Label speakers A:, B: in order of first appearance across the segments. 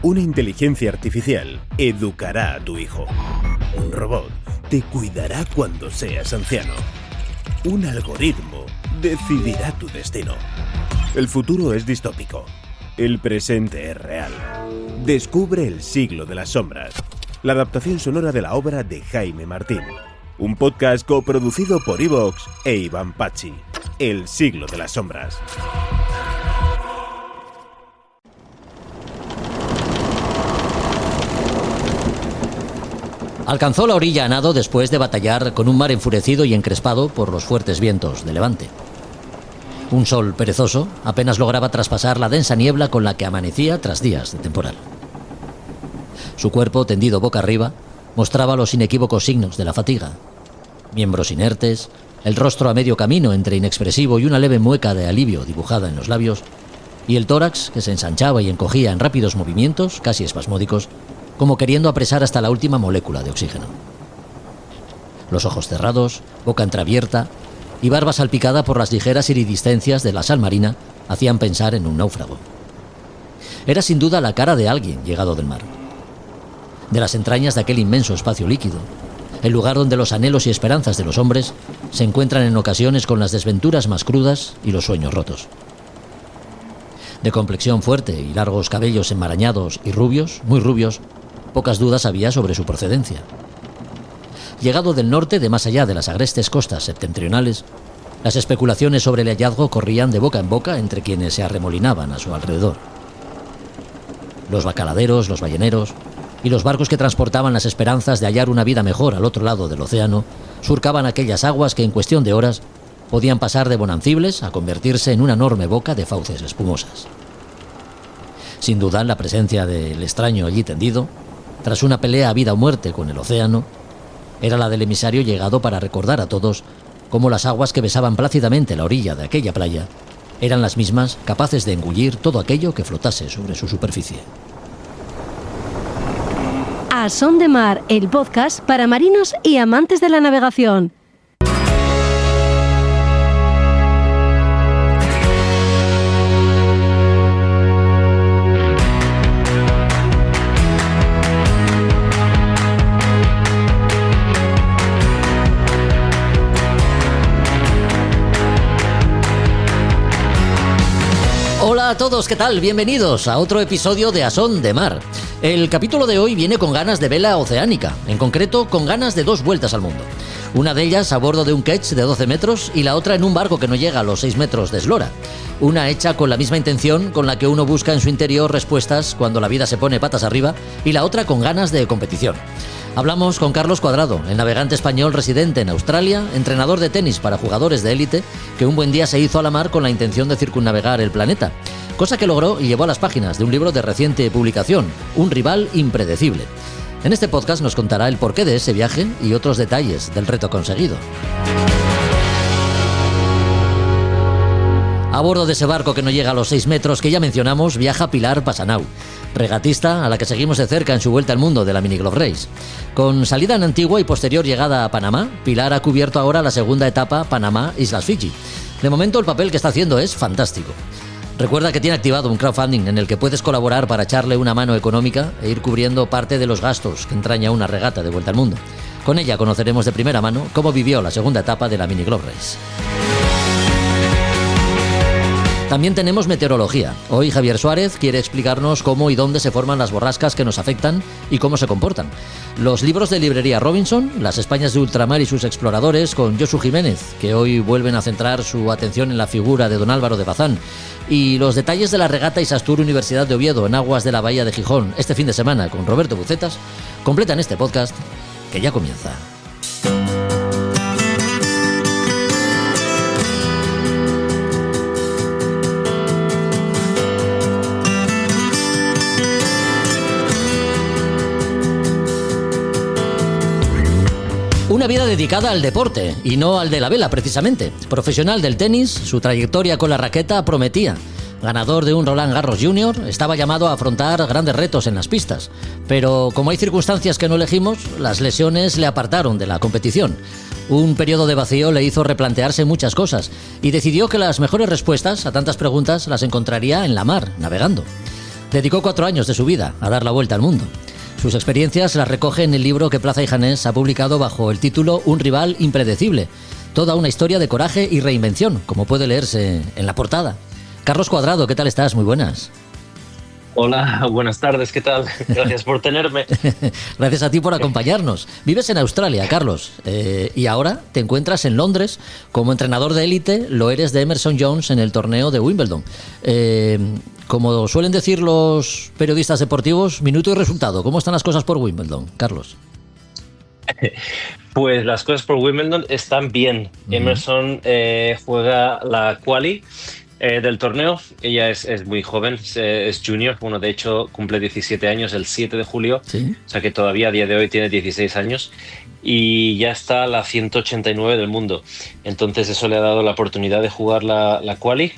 A: Una inteligencia artificial educará a tu hijo. Un robot te cuidará cuando seas anciano. Un algoritmo decidirá tu destino. El futuro es distópico. El presente es real. Descubre El siglo de las sombras. La adaptación sonora de la obra de Jaime Martín. Un podcast coproducido por Evox e Iván Pachi. El siglo de las sombras.
B: Alcanzó la orilla a nado después de batallar con un mar enfurecido y encrespado por los fuertes vientos de levante. Un sol perezoso apenas lograba traspasar la densa niebla con la que amanecía tras días de temporal. Su cuerpo, tendido boca arriba, mostraba los inequívocos signos de la fatiga. Miembros inertes, el rostro a medio camino entre inexpresivo y una leve mueca de alivio dibujada en los labios, y el tórax que se ensanchaba y encogía en rápidos movimientos, casi espasmódicos, como queriendo apresar hasta la última molécula de oxígeno. Los ojos cerrados, boca entreabierta y barba salpicada por las ligeras iridiscencias de la sal marina hacían pensar en un náufrago. Era sin duda la cara de alguien llegado del mar. De las entrañas de aquel inmenso espacio líquido, el lugar donde los anhelos y esperanzas de los hombres se encuentran en ocasiones con las desventuras más crudas y los sueños rotos. De complexión fuerte y largos cabellos enmarañados y rubios, muy rubios, pocas dudas había sobre su procedencia. Llegado del norte, de más allá de las agrestes costas septentrionales, las especulaciones sobre el hallazgo corrían de boca en boca entre quienes se arremolinaban a su alrededor. Los bacaladeros, los balleneros y los barcos que transportaban las esperanzas de hallar una vida mejor al otro lado del océano surcaban aquellas aguas que en cuestión de horas podían pasar de bonancibles a convertirse en una enorme boca de fauces espumosas. Sin duda, la presencia del extraño allí tendido, tras una pelea a vida o muerte con el océano, era la del emisario llegado para recordar a todos cómo las aguas que besaban plácidamente la orilla de aquella playa eran las mismas capaces de engullir todo aquello que flotase sobre su superficie.
C: A Son de Mar, el podcast para marinos y amantes de la navegación.
B: Hola a todos, ¿qué tal? Bienvenidos a otro episodio de A Son de Mar. El capítulo de hoy viene con ganas de vela oceánica, en concreto con ganas de 2 vueltas al mundo. Una de ellas a bordo de un ketch de 12 metros y la otra en un barco que no llega a los 6 metros de eslora. Una hecha con la misma intención con la que uno busca en su interior respuestas cuando la vida se pone patas arriba, y la otra con ganas de competición. Hablamos con Carlos Cuadrado, el navegante español residente en Australia, entrenador de tenis para jugadores de élite, que un buen día se hizo a la mar con la intención de circunnavegar el planeta, cosa que logró y llevó a las páginas de un libro de reciente publicación, Un rival impredecible. En este podcast nos contará el porqué de ese viaje y otros detalles del reto conseguido. A bordo de ese barco que no llega a los 6 metros que ya mencionamos, viaja Pilar Pasanau, regatista a la que seguimos de cerca en su vuelta al mundo de la Mini Globe Race. Con salida en Antigua y posterior llegada a Panamá, Pilar ha cubierto ahora la segunda etapa Panamá-Islas Fiji. De momento el papel que está haciendo es fantástico. Recuerda que tiene activado un crowdfunding en el que puedes colaborar para echarle una mano económica e ir cubriendo parte de los gastos que entraña una regata de vuelta al mundo. Con ella conoceremos de primera mano cómo vivió la segunda etapa de la Mini Globe Race. También tenemos meteorología. Hoy Javier Suárez quiere explicarnos cómo y dónde se forman las borrascas que nos afectan y cómo se comportan. Los libros de librería Robinson, las Españas de ultramar y sus exploradores con Josu Jiménez, que hoy vuelven a centrar su atención en la figura de don Álvaro de Bazán, y los detalles de la regata Isastur Universidad de Oviedo en aguas de la bahía de Gijón este fin de semana con Roberto Bucetas, completan este podcast que ya comienza. Una vida dedicada al deporte, y no al de la vela precisamente. Profesional del tenis, su trayectoria con la raqueta prometía. Ganador de un Roland Garros Junior, estaba llamado a afrontar grandes retos en las pistas. Pero como hay circunstancias que no elegimos, las lesiones le apartaron de la competición. Un periodo de vacío le hizo replantearse muchas cosas y decidió que las mejores respuestas a tantas preguntas las encontraría en la mar, navegando. Dedicó 4 años de su vida a dar la vuelta al mundo. Sus experiencias las recoge en el libro que Plaza y Janés ha publicado bajo el título Un rival impredecible. Toda una historia de coraje y reinvención, como puede leerse en la portada. Carlos Cuadrado, ¿qué tal estás? Muy buenas.
D: Hola, buenas tardes, ¿qué tal? Gracias por tenerme.
B: Gracias a ti por acompañarnos. Vives en Australia, Carlos, y ahora te encuentras en Londres como entrenador de élite, lo eres de Emerson Jones en el torneo de Wimbledon. Como suelen decir los periodistas deportivos, minuto y resultado. ¿Cómo están las cosas por Wimbledon, Carlos?
D: Pues las cosas por Wimbledon están bien. Emerson juega la quali del torneo. Ella es muy joven, es junior. Bueno, de hecho cumple 17 años el 7 de julio.
B: ¿Sí?
D: O sea que todavía a día de hoy tiene 16 años y ya está a la 189 del mundo. Entonces eso le ha dado la oportunidad de jugar la quali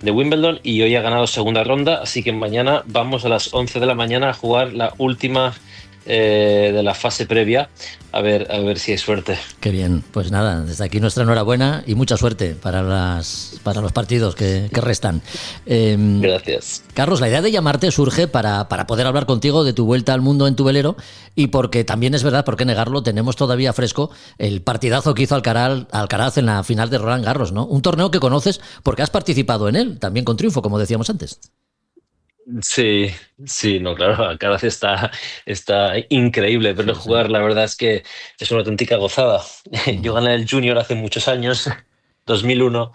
D: de Wimbledon y hoy ha ganado segunda ronda. Así que mañana vamos a las 11 de la mañana a jugar la última de la fase previa, a ver si hay suerte.
B: Qué bien, pues nada, desde aquí nuestra enhorabuena y mucha suerte para los partidos que restan.
D: Gracias.
B: Carlos, la idea de llamarte surge para poder hablar contigo de tu vuelta al mundo en tu velero y porque también es verdad, por qué negarlo, tenemos todavía fresco el partidazo que hizo Alcaraz en la final de Roland Garros, ¿no? Un torneo que conoces porque has participado en él, también con triunfo, como decíamos antes.
D: Sí, sí, no, claro, Alcaraz está increíble verlo jugar. La verdad es que es una auténtica gozada. Yo gané el Junior hace muchos años, 2001,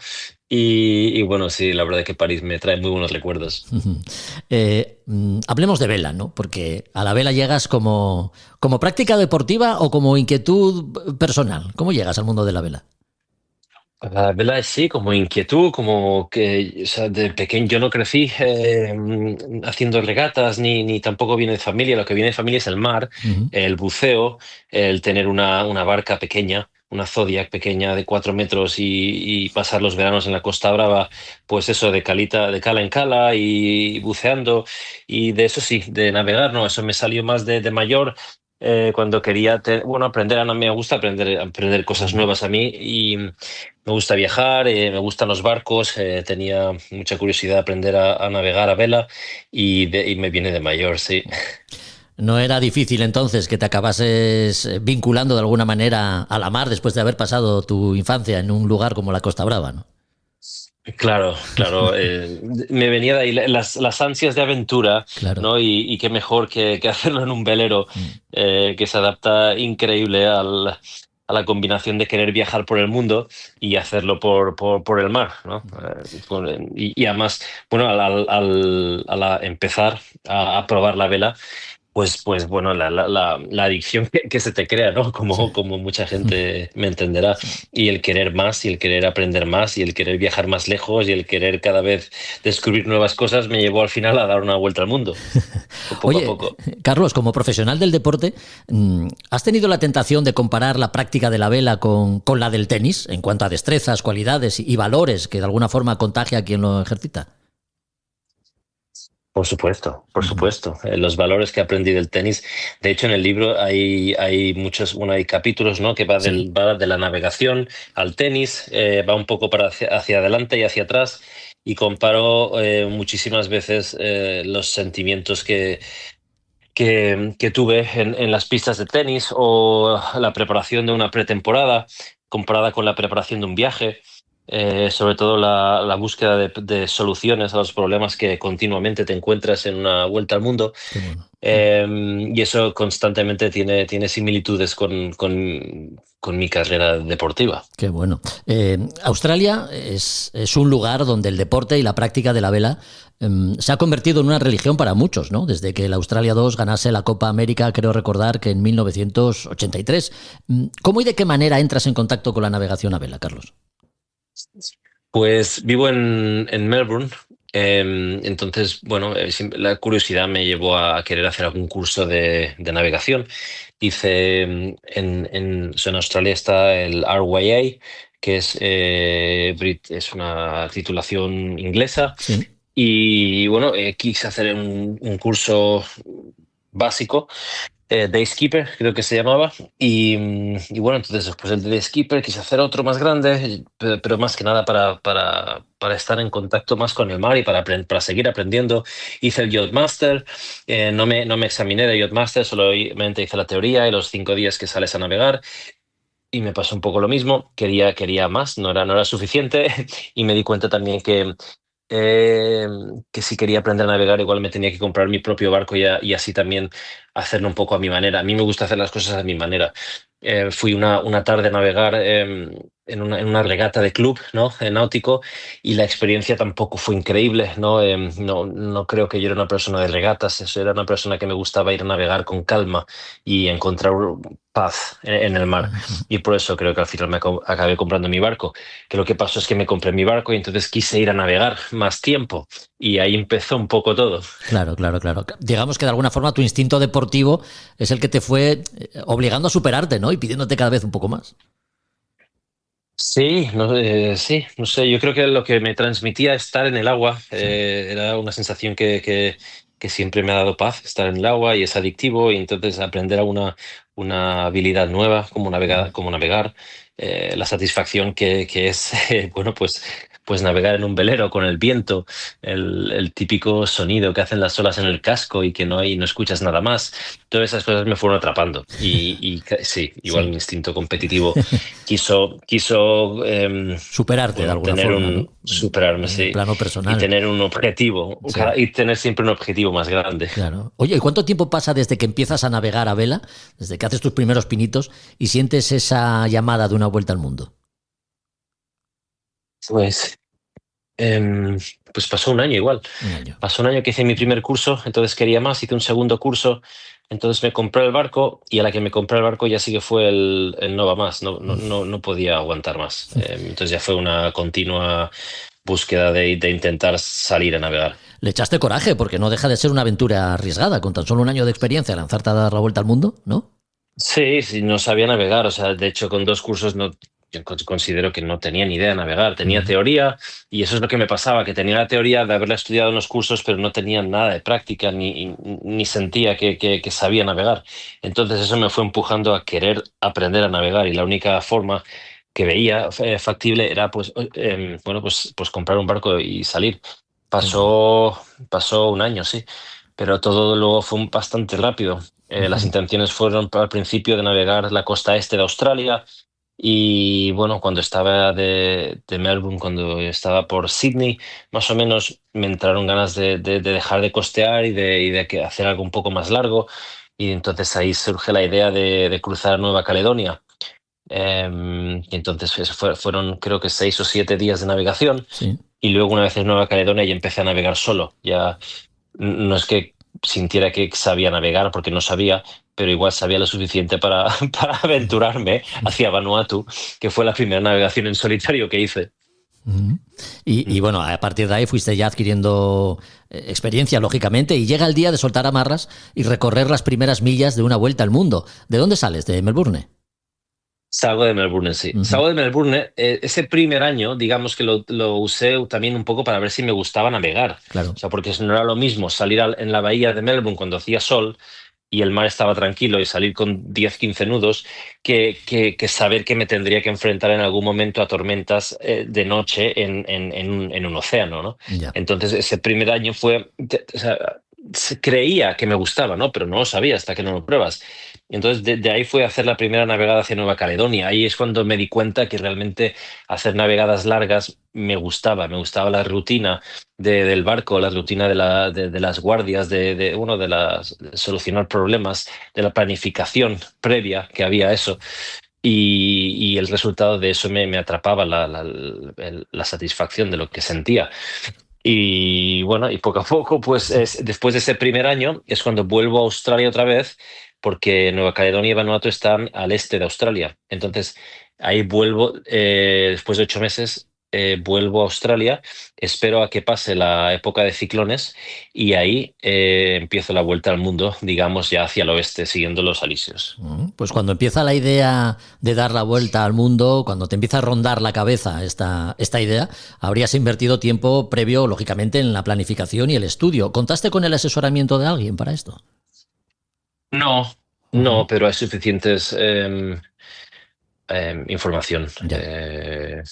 D: y bueno, sí, la verdad es que París me trae muy buenos recuerdos.
B: Hablemos de vela, ¿no? Porque a la vela llegas como práctica deportiva o como inquietud personal. ¿Cómo llegas al mundo de la vela?
D: La verdad es sí, como inquietud, como que, o sea, de pequeño yo no crecí haciendo regatas, ni tampoco viene de familia. Lo que viene de familia es el mar,
B: Uh-huh.
D: el buceo, el tener una barca pequeña, una Zodiac pequeña de 4 metros y pasar los veranos en la Costa Brava, pues eso, de cala en cala y buceando. Y de eso sí, de navegar, no, eso me salió más de mayor. Cuando quería aprender, a mí me gusta aprender cosas nuevas a mí y me gusta viajar, me gustan los barcos, tenía mucha curiosidad de aprender a navegar a vela y me viene de mayor, sí.
B: ¿No era difícil entonces que te acabases vinculando de alguna manera a la mar después de haber pasado tu infancia en un lugar como la Costa Brava, ¿no?
D: Claro, claro. Me venía de ahí las ansias de aventura,
B: Claro.
D: ¿no? Y qué mejor que hacerlo en un velero que se adapta increíble a la combinación de querer viajar por el mundo y hacerlo por el mar, ¿no? Y además, bueno, al empezar a probar la vela, pues bueno, la adicción que se te crea, ¿no?
B: Sí.
D: Como mucha gente me entenderá. Y el querer más, y el querer aprender más, y el querer viajar más lejos, y el querer cada vez descubrir nuevas cosas, me llevó al final a dar una vuelta al mundo, poco a
B: Oye,
D: poco.
B: Carlos, como profesional del deporte, ¿has tenido la tentación de comparar la práctica de la vela con la del tenis en cuanto a destrezas, cualidades y valores que de alguna forma contagia a quien lo ejercita?
D: Por supuesto, por supuesto. Los valores que aprendí del tenis. De hecho, en el libro hay muchos, bueno, hay capítulos, ¿no? Que
B: Sí.
D: va de la navegación al tenis, va un poco hacia adelante y hacia atrás, y comparo muchísimas veces los sentimientos que tuve en las pistas de tenis o la preparación de una pretemporada comparada con la preparación de un viaje. Sobre todo la búsqueda de soluciones a los problemas que continuamente te encuentras en una vuelta al mundo.
B: Qué bueno.
D: Y eso constantemente tiene similitudes con mi carrera deportiva.
B: Qué bueno. Australia es un lugar donde el deporte y la práctica de la vela se ha convertido en una religión para muchos, ¿no? Desde que el Australia 2 ganase la Copa América, creo recordar que en 1983. ¿Cómo y de qué manera entras en contacto con la navegación a vela, Carlos?
D: Pues vivo en Melbourne. Entonces, bueno, la curiosidad me llevó a querer hacer algún curso de navegación. Hice o sea, en Australia está el RYA, que es una titulación inglesa.
B: Sí.
D: Y bueno, quise hacer un curso básico Dayskeeper, creo que se llamaba. Y bueno, entonces después del Dayskeeper quise hacer otro más grande, pero más que nada para estar en contacto más con el mar y para seguir aprendiendo. Hice el Yachtmaster, no me examiné de Yachtmaster, solamente hice la teoría y los 5 días que sales a navegar. Y me pasó un poco lo mismo, quería más, no era suficiente y me di cuenta también eh, que si quería aprender a navegar igual me tenía que comprar mi propio barco y así también hacerlo un poco a mi manera. A mí me gusta hacer las cosas a mi manera. Fui una tarde a navegar en una regata de club, ¿no? Náutico, y la experiencia tampoco fue increíble, ¿no? No creo que yo era una persona de regatas, eso era una persona que me gustaba ir a navegar con calma y encontrar paz en el mar. Y por eso creo que al final acabé comprando mi barco. Que lo que pasó es que me compré mi barco y entonces quise ir a navegar más tiempo. Y ahí empezó un poco todo.
B: Claro, claro, claro. Digamos que de alguna forma tu instinto deportivo es el que te fue obligando a superarte, ¿no? Y pidiéndote cada vez un poco más.
D: Sí, sí, no sé, yo creo que lo que me transmitía estar en el agua era una sensación que siempre me ha dado paz, estar en el agua y es adictivo y entonces aprender una habilidad nueva como navegar, la satisfacción que es, bueno, pues navegar en un velero con el viento, el típico sonido que hacen las olas en el casco y que no escuchas nada más. Todas esas cosas me fueron atrapando sí, igual
B: Sí.
D: mi instinto competitivo quiso
B: Superarte de
D: bueno,
B: alguna forma, ¿no?
D: superarme,
B: En el
D: sí,
B: plano
D: y
B: personal.
D: tener un objetivo,
B: Sí,
D: y tener siempre un objetivo más grande.
B: claro. Oye, ¿y cuánto tiempo pasa desde que empiezas a navegar a vela, desde que haces tus primeros pinitos y sientes esa llamada de una vuelta al mundo?
D: Pues, em, pues pasó un año igual.
B: Un año.
D: Pasó un año que hice mi primer curso, entonces quería más, hice un segundo curso, entonces me compré el barco y a la que me compré el barco ya sí que fue el no va más, no podía aguantar más. Entonces ya fue una continua búsqueda de intentar salir a navegar.
B: Le echaste coraje porque no deja de ser una aventura arriesgada, con tan solo un año de experiencia, lanzarte a dar la vuelta al mundo, ¿no?
D: Sí, sí, no sabía navegar, o sea, de hecho con 2 cursos no, yo considero que no tenía ni idea de navegar, tenía
B: Ujú.
D: teoría y eso es lo que me pasaba, que tenía la teoría de haberla estudiado en los cursos, pero no tenía nada de práctica ni sentía que sabía navegar. Entonces eso me fue empujando a querer aprender a navegar y la única forma que veía factible era bueno, pues comprar un barco y salir.
B: Qué bueno.
D: Pasó un año, sí, pero todo luego fue bastante rápido. Las
B: Ujú.
D: intenciones fueron al principio de navegar la costa este de Australia y bueno, cuando estaba de Melbourne, cuando estaba por Sydney, más o menos me entraron ganas de dejar de costear y de hacer algo un poco más largo y entonces ahí surge la idea de cruzar a Nueva Caledonia. Y entonces fueron creo que 6 o 7 días de navegación
B: Sí.
D: y luego una vez en Nueva Caledonia ya empecé a navegar solo. Ya no es que sintiera que sabía navegar porque no sabía, pero igual sabía lo suficiente para aventurarme hacia Vanuatu, que fue la primera navegación en solitario que hice.
B: Ujú. Y bueno, a partir de ahí fuiste ya adquiriendo experiencia, lógicamente, y llega el día de soltar amarras y recorrer las primeras millas de una vuelta al mundo. ¿De dónde sales? ¿De Melbourne?
D: Salgo de Melbourne, sí.
B: Ujú.
D: Salgo de Melbourne. Ese primer año, digamos que lo usé también un poco para ver si me gustaba navegar.
B: Claro.
D: O sea, porque no era lo mismo salir en la bahía de Melbourne cuando hacía sol y el mar estaba tranquilo y salir con 10 15 nudos, que saber que me tendría que enfrentar en algún momento a tormentas de noche en un océano, ¿no?
B: Ya.
D: Entonces, ese primer año o sea, creía que me gustaba, ¿no? Pero no lo sabía hasta que no lo pruebas. Entonces, de ahí fue a hacer la primera navegada hacia Nueva Caledonia. Ahí es cuando me di cuenta que realmente hacer navegadas largas me gustaba la rutina del barco, la rutina de las guardias, de solucionar problemas, de la planificación previa que había a eso. Y el resultado de eso me atrapaba, la satisfacción de lo que sentía. Y bueno, y poco a poco, pues después de ese primer año es cuando vuelvo a Australia otra vez, porque Nueva Caledonia y Vanuatu están al este de Australia. Entonces, ahí vuelvo, después de 8 meses, vuelvo a Australia, espero a que pase la época de ciclones y ahí empiezo la vuelta al mundo, digamos, ya hacia el oeste, siguiendo los alisios.
B: Pues cuando empieza la idea de dar la vuelta al mundo, cuando te empieza a rondar la cabeza esta idea, habrías invertido tiempo previo, lógicamente, en la planificación y el estudio. ¿Contaste con el asesoramiento de alguien para esto?
D: No, No, pero hay suficientes información
B: Ya.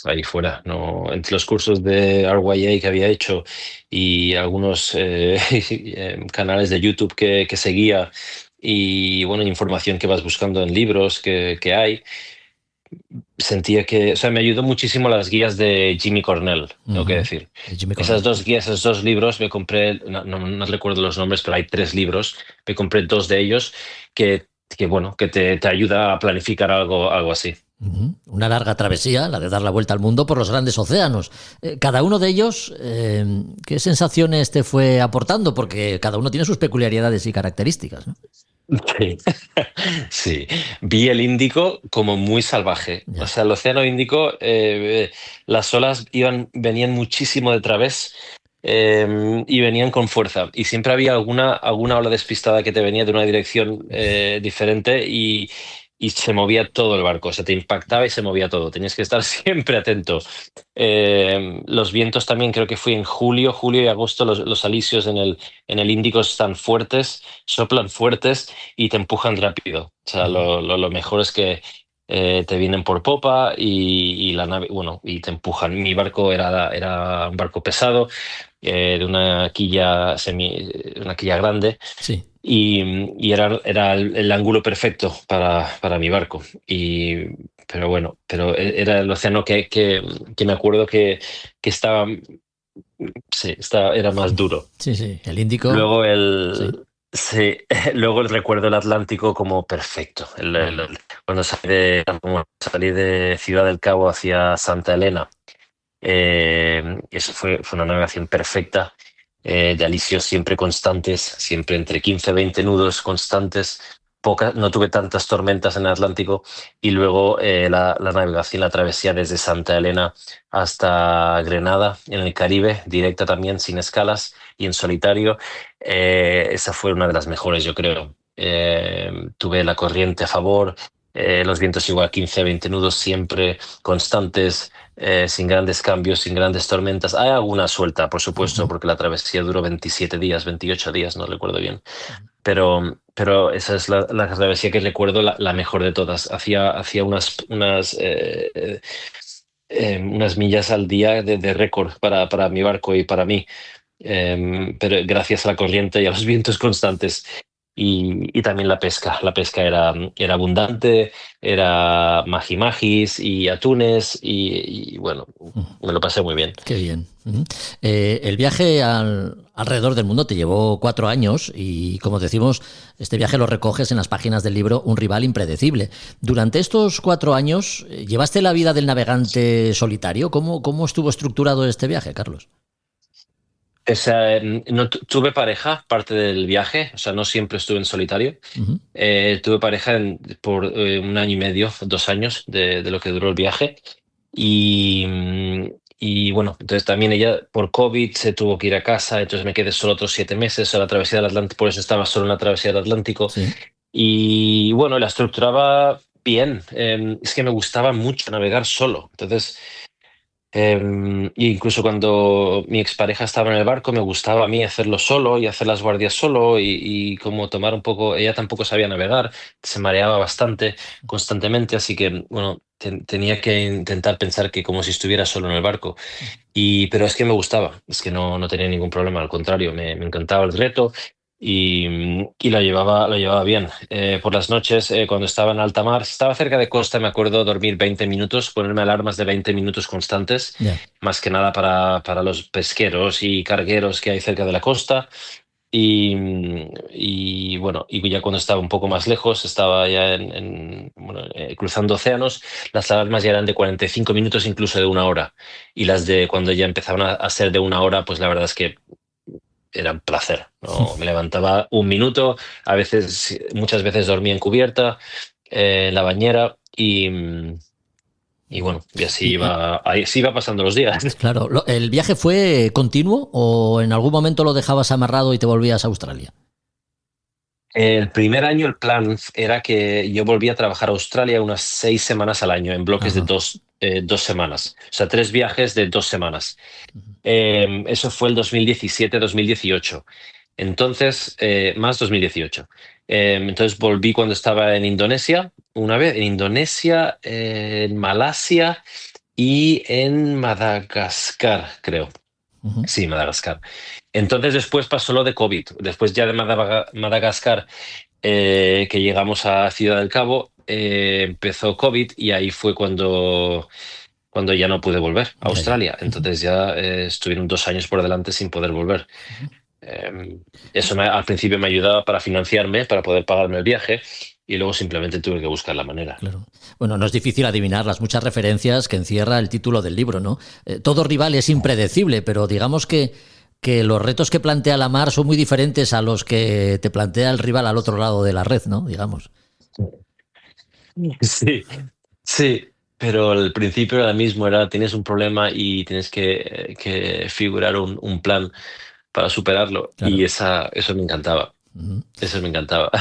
D: ahí fuera. ¿No? Entre los cursos de RYA que había hecho y algunos canales de YouTube que seguía y bueno, información que vas buscando en libros que hay, sentía que, o sea, me ayudó muchísimo las guías de Jimmy Cornell, tengo que
B: Ujú.
D: decir.
B: De Jimmy
D: Esas
B: Cornell.
D: dos guías, esos dos libros, me compré, no recuerdo los nombres, pero hay 3 libros, me compré 2 de ellos bueno, que te ayuda a planificar algo así.
B: Ujú. Una larga travesía, la de dar la vuelta al mundo por los grandes océanos. Cada uno de ellos, ¿qué sensaciones te fue aportando? Porque cada uno tiene sus peculiaridades y características, ¿no?
D: Sí. Sí, vi el Índico como muy salvaje. O
B: Ya.
D: sea, el Océano Índico, las olas venían muchísimo de través y venían con fuerza. Y siempre había alguna ola despistada que te venía de una dirección diferente y se movía todo el barco. O sea, te impactaba y se movía todo. Tenías que estar siempre atento. Los vientos también, creo que fui en julio y agosto, los alisios en el Índico están fuertes, soplan fuertes y te empujan rápido. O sea,
B: Ujú.
D: lo mejor es que te vienen por popa y la nave, bueno, y te empujan. Mi barco era un barco pesado, de una quilla grande,
B: Sí.
D: y era el ángulo perfecto para mi barco. Pero bueno, era el océano que me acuerdo que estaba, sí, era más duro.
B: Sí, sí. El Índico.
D: Luego
B: Sí.
D: sí, luego recuerdo el Atlántico como perfecto. Cuando salí de Ciudad del Cabo hacia Santa Elena, eso fue una navegación perfecta, de alisios siempre constantes, siempre entre 15 y 20 nudos constantes. No tuve tantas tormentas en el Atlántico y luego la navegación, la travesía desde Santa Elena hasta Grenada en el Caribe, directa también, sin escalas y en solitario. Esa fue una de las mejores, yo creo. Tuve la corriente a favor, los vientos igual 15-20 nudos siempre constantes, sin grandes cambios, sin grandes tormentas. Hay alguna suelta, por supuesto,
B: Ujú.
D: porque la travesía duró 27 días, 28 días, no recuerdo bien. Pero esa es la travesía que recuerdo la mejor de todas. Hacía unas millas al día de récord para mi barco y para mí, pero gracias a la corriente y a los vientos constantes. Y también la pesca. La pesca era abundante, era magis y atunes y bueno, me lo pasé muy bien.
B: Qué bien. Ujú. El viaje alrededor del mundo te llevó 4 años y, como decimos, este viaje lo recoges en las páginas del libro Un rival impredecible. Durante estos 4 años, ¿llevaste la vida del navegante solitario? ¿Cómo estuvo estructurado este viaje, Carlos?
D: O sea, no tuve pareja parte del viaje, o sea, no siempre estuve en solitario.
B: Ujú.
D: Tuve pareja por 1 año y medio, 2 años de lo que duró el viaje. Y bueno, entonces también ella por COVID se tuvo que ir a casa, entonces me quedé solo otros 7 meses a la travesía del Atlántico, por eso estaba solo en la travesía del Atlántico.
B: Sí.
D: Y bueno, la estructuraba bien. Es que me gustaba mucho navegar solo. Entonces, y incluso cuando mi expareja estaba en el barco, me gustaba a mí hacerlo solo y hacer las guardias solo y como tomar un poco, ella tampoco sabía navegar, se mareaba bastante constantemente, así que bueno, tenía que intentar pensar que como si estuviera solo en el barco. Pero es que me gustaba, es que no tenía ningún problema, al contrario, me encantaba el reto y lo llevaba bien. Por las noches, cuando estaba en alta mar, si estaba cerca de costa, me acuerdo dormir 20 minutos, ponerme alarmas de 20 minutos constantes,
B: Ya.
D: más que nada para los pesqueros y cargueros que hay cerca de la costa. Y bueno, y ya cuando estaba un poco más lejos, estaba ya bueno, cruzando océanos, las alarmas ya eran de 45 minutos, incluso de 1 hora. Y las de cuando ya empezaban a ser de 1 hora, pues la verdad es que era un placer, ¿no? Me levantaba 1 minuto, muchas veces dormía en cubierta, en la bañera y bueno, y
B: Y,
D: así iba pasando los días.
B: claro, ¿el viaje fue continuo o en algún momento lo dejabas amarrado y te volvías a Australia?
D: El primer año el plan era que yo volvía a trabajar a Australia unas 6 semanas al año en bloques de
B: Ajá.
D: 2 semanas, o sea, 3 viajes de 2 semanas. Eso fue el 2017-2018. Entonces, más 2018. Entonces volví cuando estaba en Indonesia, una vez, en Indonesia, en Malasia y en Madagascar, creo.
B: Ujú.
D: Sí, Madagascar. Entonces después pasó lo de COVID. Después ya de Madagascar, que llegamos a Ciudad del Cabo, empezó COVID y ahí fue cuando ya no pude volver a
B: Ya, ya.
D: Australia.
B: Ujú.
D: Entonces ya estuvieron 2 años por delante sin poder volver. Eso al principio me ayudaba para financiarme, para poder pagarme el viaje, y luego simplemente tuve que buscar la manera.
B: Claro. Bueno, no es difícil adivinar las muchas referencias que encierra el título del libro, ¿no? Todo rival es impredecible, pero digamos que los retos que plantea la mar son muy diferentes a los que te plantea el rival al otro lado de la red, ¿no? Digamos.
D: Sí, sí, pero el principio era el mismo, tienes un problema y tienes que figurar un plan para superarlo, y
B: Claro.
D: eso me encantaba,
B: Ujú.
D: eso me encantaba.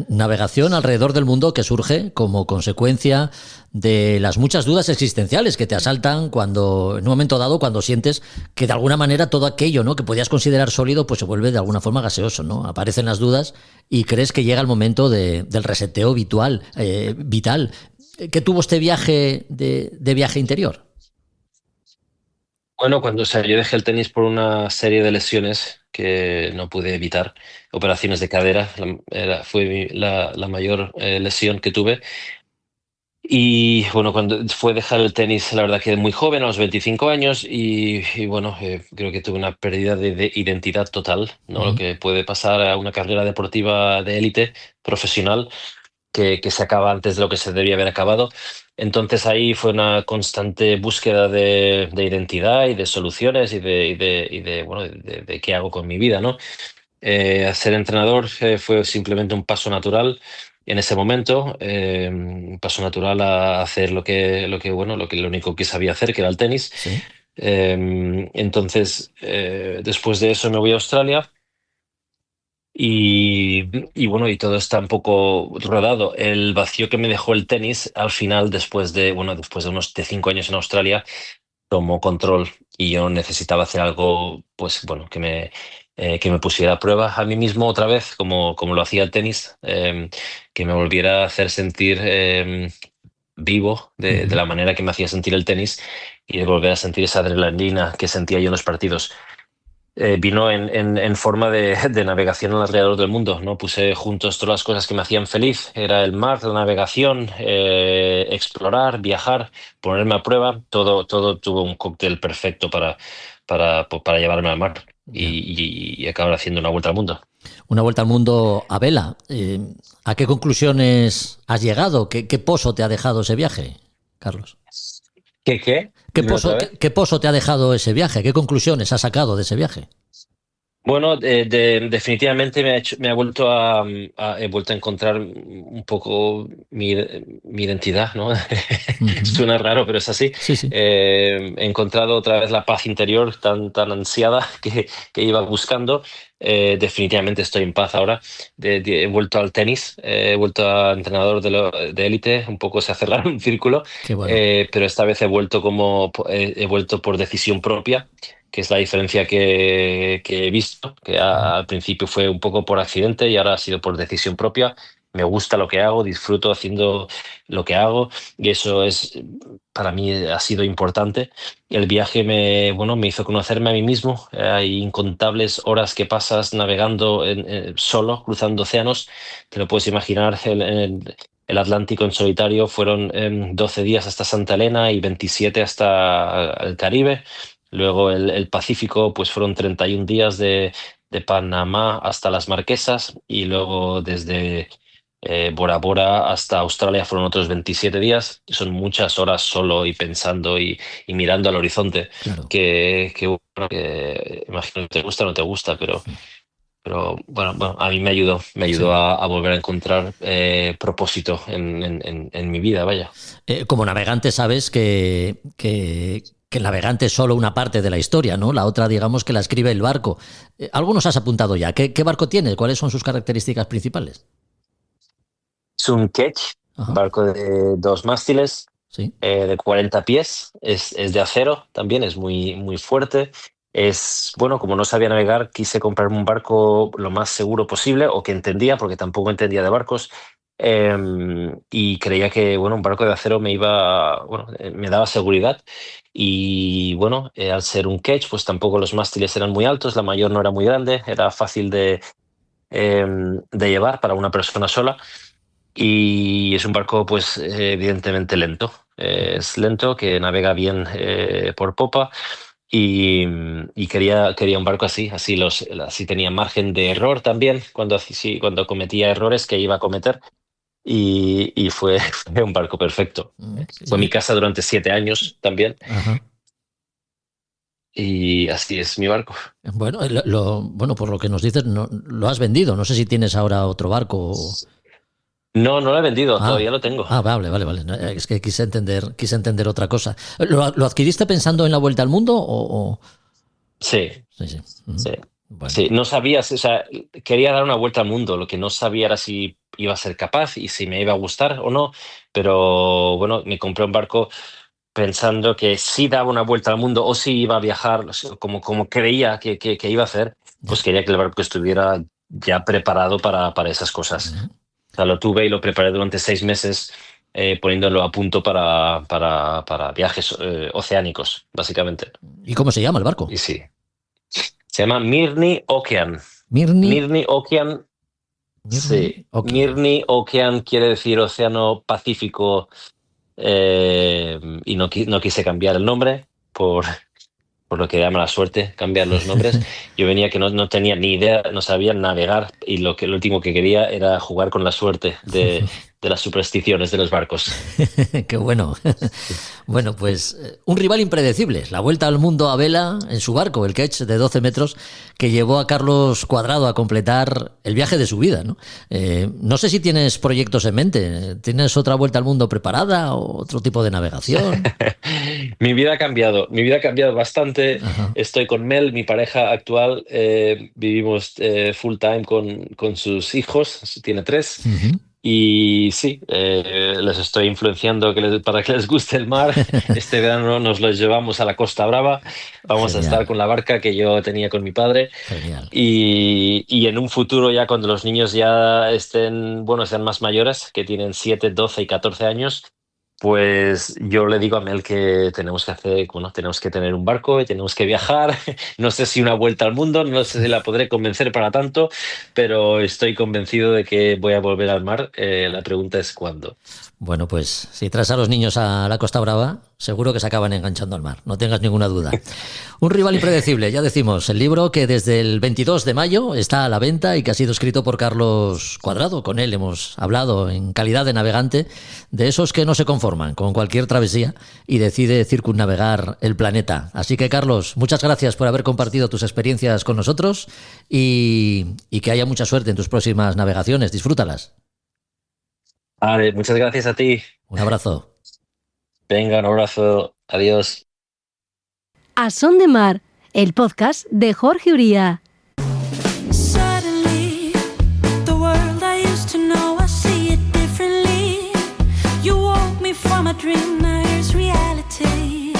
B: Navegación alrededor del mundo que surge como consecuencia de las muchas dudas existenciales que te asaltan cuando, en un momento dado, cuando sientes que de alguna manera todo aquello, ¿no?, que podías considerar sólido, pues se vuelve de alguna forma gaseoso, ¿no? Aparecen las dudas y crees que llega el momento del reseteo vital. ¿Qué tuvo este viaje de viaje interior?
D: Bueno, o sea, yo dejé el tenis por una serie de lesiones que no pude evitar, operaciones de cadera, fue la mayor lesión que tuve. Y bueno, cuando fue dejar el tenis, la verdad que muy joven, a los 25 años, y bueno, creo que tuve una pérdida de identidad total, ¿no? Lo
B: Ujú.
D: que puede pasar a una carrera deportiva de élite, profesional, que se acaba antes de lo que se debía haber acabado. Entonces ahí fue una constante búsqueda de identidad y de soluciones bueno, de qué hago con mi vida, ¿no? Ser entrenador fue simplemente un paso natural en ese momento, un paso natural a hacer bueno, lo único que sabía hacer, que era el tenis.
B: Sí.
D: Entonces, después de eso me voy a Australia. Y bueno, y todo está un poco rodado. El vacío que me dejó el tenis al final, después de unos 5 años en Australia, tomó control, y yo necesitaba hacer algo, pues bueno, que me pusiera a prueba a mí mismo otra vez, como lo hacía el tenis, que me volviera a hacer sentir vivo de
B: Ujú.
D: la manera que me hacía sentir el tenis, y de volver a sentir esa adrenalina que sentía yo en los partidos. Vino en forma de navegación alrededor del mundo, ¿no? Puse juntos todas las cosas que me hacían feliz. Era el mar, la navegación, explorar, viajar, ponerme a prueba. Todo tuvo un cóctel perfecto para llevarme al mar
B: Ya.
D: y acabar haciendo una vuelta al mundo.
B: Una vuelta al mundo a vela. ¿A qué conclusiones has llegado? ¿Qué pozo te ha dejado ese viaje, Carlos?
D: ¿Qué?
B: ¿Qué
D: Dime otra
B: pozo,
D: vez.
B: qué pozo te ha dejado ese viaje? ¿Qué conclusiones has sacado de ese viaje?
D: Bueno, definitivamente he vuelto a encontrar un poco mi identidad, ¿no?
B: Ujú.
D: Suena raro, pero es así.
B: Sí, sí.
D: He encontrado otra vez la paz interior tan ansiada que iba buscando. Definitivamente estoy en paz ahora. He vuelto al tenis, he vuelto a entrenador de élite. Un poco se ha cerrado un círculo,
B: Qué bueno.
D: pero esta vez he vuelto por decisión propia, que es la diferencia que he visto, que
B: Ujú.
D: al principio fue un poco por accidente y ahora ha sido por decisión propia. Me gusta lo que hago, disfruto haciendo lo que hago, y eso para mí ha sido importante. El viaje bueno, me hizo conocerme a mí mismo. Hay incontables horas que pasas navegando solo, cruzando océanos. Te lo puedes imaginar, el Atlántico en solitario fueron 12 días hasta Santa Elena y 27 hasta el Caribe. Luego el Pacífico, pues fueron 31 días de Panamá hasta las Marquesas, y luego desde Bora Bora hasta Australia fueron otros 27 días. Son muchas horas solo y pensando y mirando al horizonte,
B: Claro.
D: bueno, que imagino que te gusta o no te gusta, pero bueno, a mí me ayudó
B: Sí.
D: a volver a encontrar propósito en mi vida, vaya.
B: Como navegante sabes que el navegante es solo una parte de la historia, ¿no? La otra, digamos, que la escribe el barco. Algo nos has apuntado ya. ¿Qué barco tiene? ¿Cuáles son sus características principales?
D: Es un ketch,
B: Ajá.
D: barco de 2 mástiles,
B: Sí.
D: de 40 pies, es de acero también, es muy, muy fuerte. bueno, como no sabía navegar, quise comprarme un barco lo más seguro posible, o que entendía, porque tampoco entendía de barcos. Y creía que, bueno, un barco de acero bueno, me daba seguridad. Y bueno, al ser un ketch, pues tampoco los mástiles eran muy altos, la mayor no era muy grande, era fácil de llevar para una persona sola. Y es un barco, pues, evidentemente lento. Es lento, que navega bien por popa. Y quería un barco así tenía margen de error también cuando cometía errores que iba a cometer. Y fue, fue un barco perfecto. Fue mi
B: Y-
D: casa durante 7 años también.
B: ajá.
D: Y así es mi barco.
B: Bueno, bueno, por lo que nos dices, no, lo has vendido. No sé si tienes ahora otro barco.
D: No, no lo he vendido,
B: Ah,
D: todavía lo tengo.
B: vale, vale, vale. No, es que quise entender otra cosa. ¿Lo adquiriste pensando en la vuelta al mundo o...?
D: Sí,
B: Sí, sí. Ujú.
D: sí.
B: Bueno.
D: Sí, no sabía, o sea, quería dar una vuelta al mundo, lo que no sabía era si iba a ser capaz y si me iba a gustar o no, pero bueno, me compré un barco pensando que sí daba una vuelta al mundo o sí iba a viajar, o sea, como creía que iba a hacer,
B: Ya.
D: pues quería que el barco estuviera ya preparado para esas cosas.
B: Ujú.
D: O sea, lo tuve y lo preparé durante 6 meses, poniéndolo a punto para viajes oceánicos, básicamente.
B: ¿Y cómo se llama el barco?
D: Y sí, se llama Mirni Okean.
B: Mirni.
D: Mirni Okean, sí.
B: Mirni. Ok.
D: Mirni Okean quiere decir Océano Pacífico, y no quise cambiar el nombre por lo que da mala suerte cambiar los nombres. Yo venía que no tenía ni idea, no sabía navegar y lo último que quería era jugar con la suerte de las supersticiones de los barcos.
B: Qué bueno. Bueno, pues un rival impredecible. La vuelta al mundo a vela en su barco, el Ketch de 12 metros, que llevó a Carlos Cuadrado a completar el viaje de su vida, ¿no? No sé si tienes proyectos en mente. ¿Tienes otra vuelta al mundo preparada o otro tipo de navegación?
D: Mi vida ha cambiado bastante.
B: Ajá.
D: Estoy con Mel, mi pareja actual. Vivimos full time con sus hijos, tiene tres.
B: Ujú.
D: Y sí, les estoy influenciando para que les guste el mar. Este verano nos los llevamos a la Costa Brava. Vamos a estar
B: Genial,
D: con la barca que yo tenía con mi padre.
B: genial.
D: Y en un futuro, ya cuando los niños ya estén, bueno, sean más mayores, que tienen 7, 12 y 14 años, pues yo le digo a Mel que tenemos que hacer, bueno, tenemos que tener un barco y tenemos que viajar. No sé si una vuelta al mundo, no sé si la podré convencer para tanto, pero estoy convencido de que voy a volver al mar. La pregunta es cuándo.
B: Bueno, pues si traes a los niños a la Costa Brava, seguro que se acaban enganchando al mar, no tengas ninguna duda. Un rival impredecible, ya decimos, el libro que desde el 22 de mayo está a la venta y que ha sido escrito por Carlos Cuadrado. Con él hemos hablado en calidad de navegante, de esos que no se conforman con cualquier travesía y decide circunnavegar el planeta. Así que, Carlos, muchas gracias por haber compartido tus experiencias con nosotros y que haya mucha suerte en tus próximas navegaciones. Disfrútalas.
D: Vale, muchas gracias a ti.
B: Un abrazo.
D: Venga, un abrazo. Adiós.
C: A Son de Mar, el podcast de Jorge Uría.
E: Suddenly, the world I used to know, I see it differently. You woke me from a dream, now here's reality.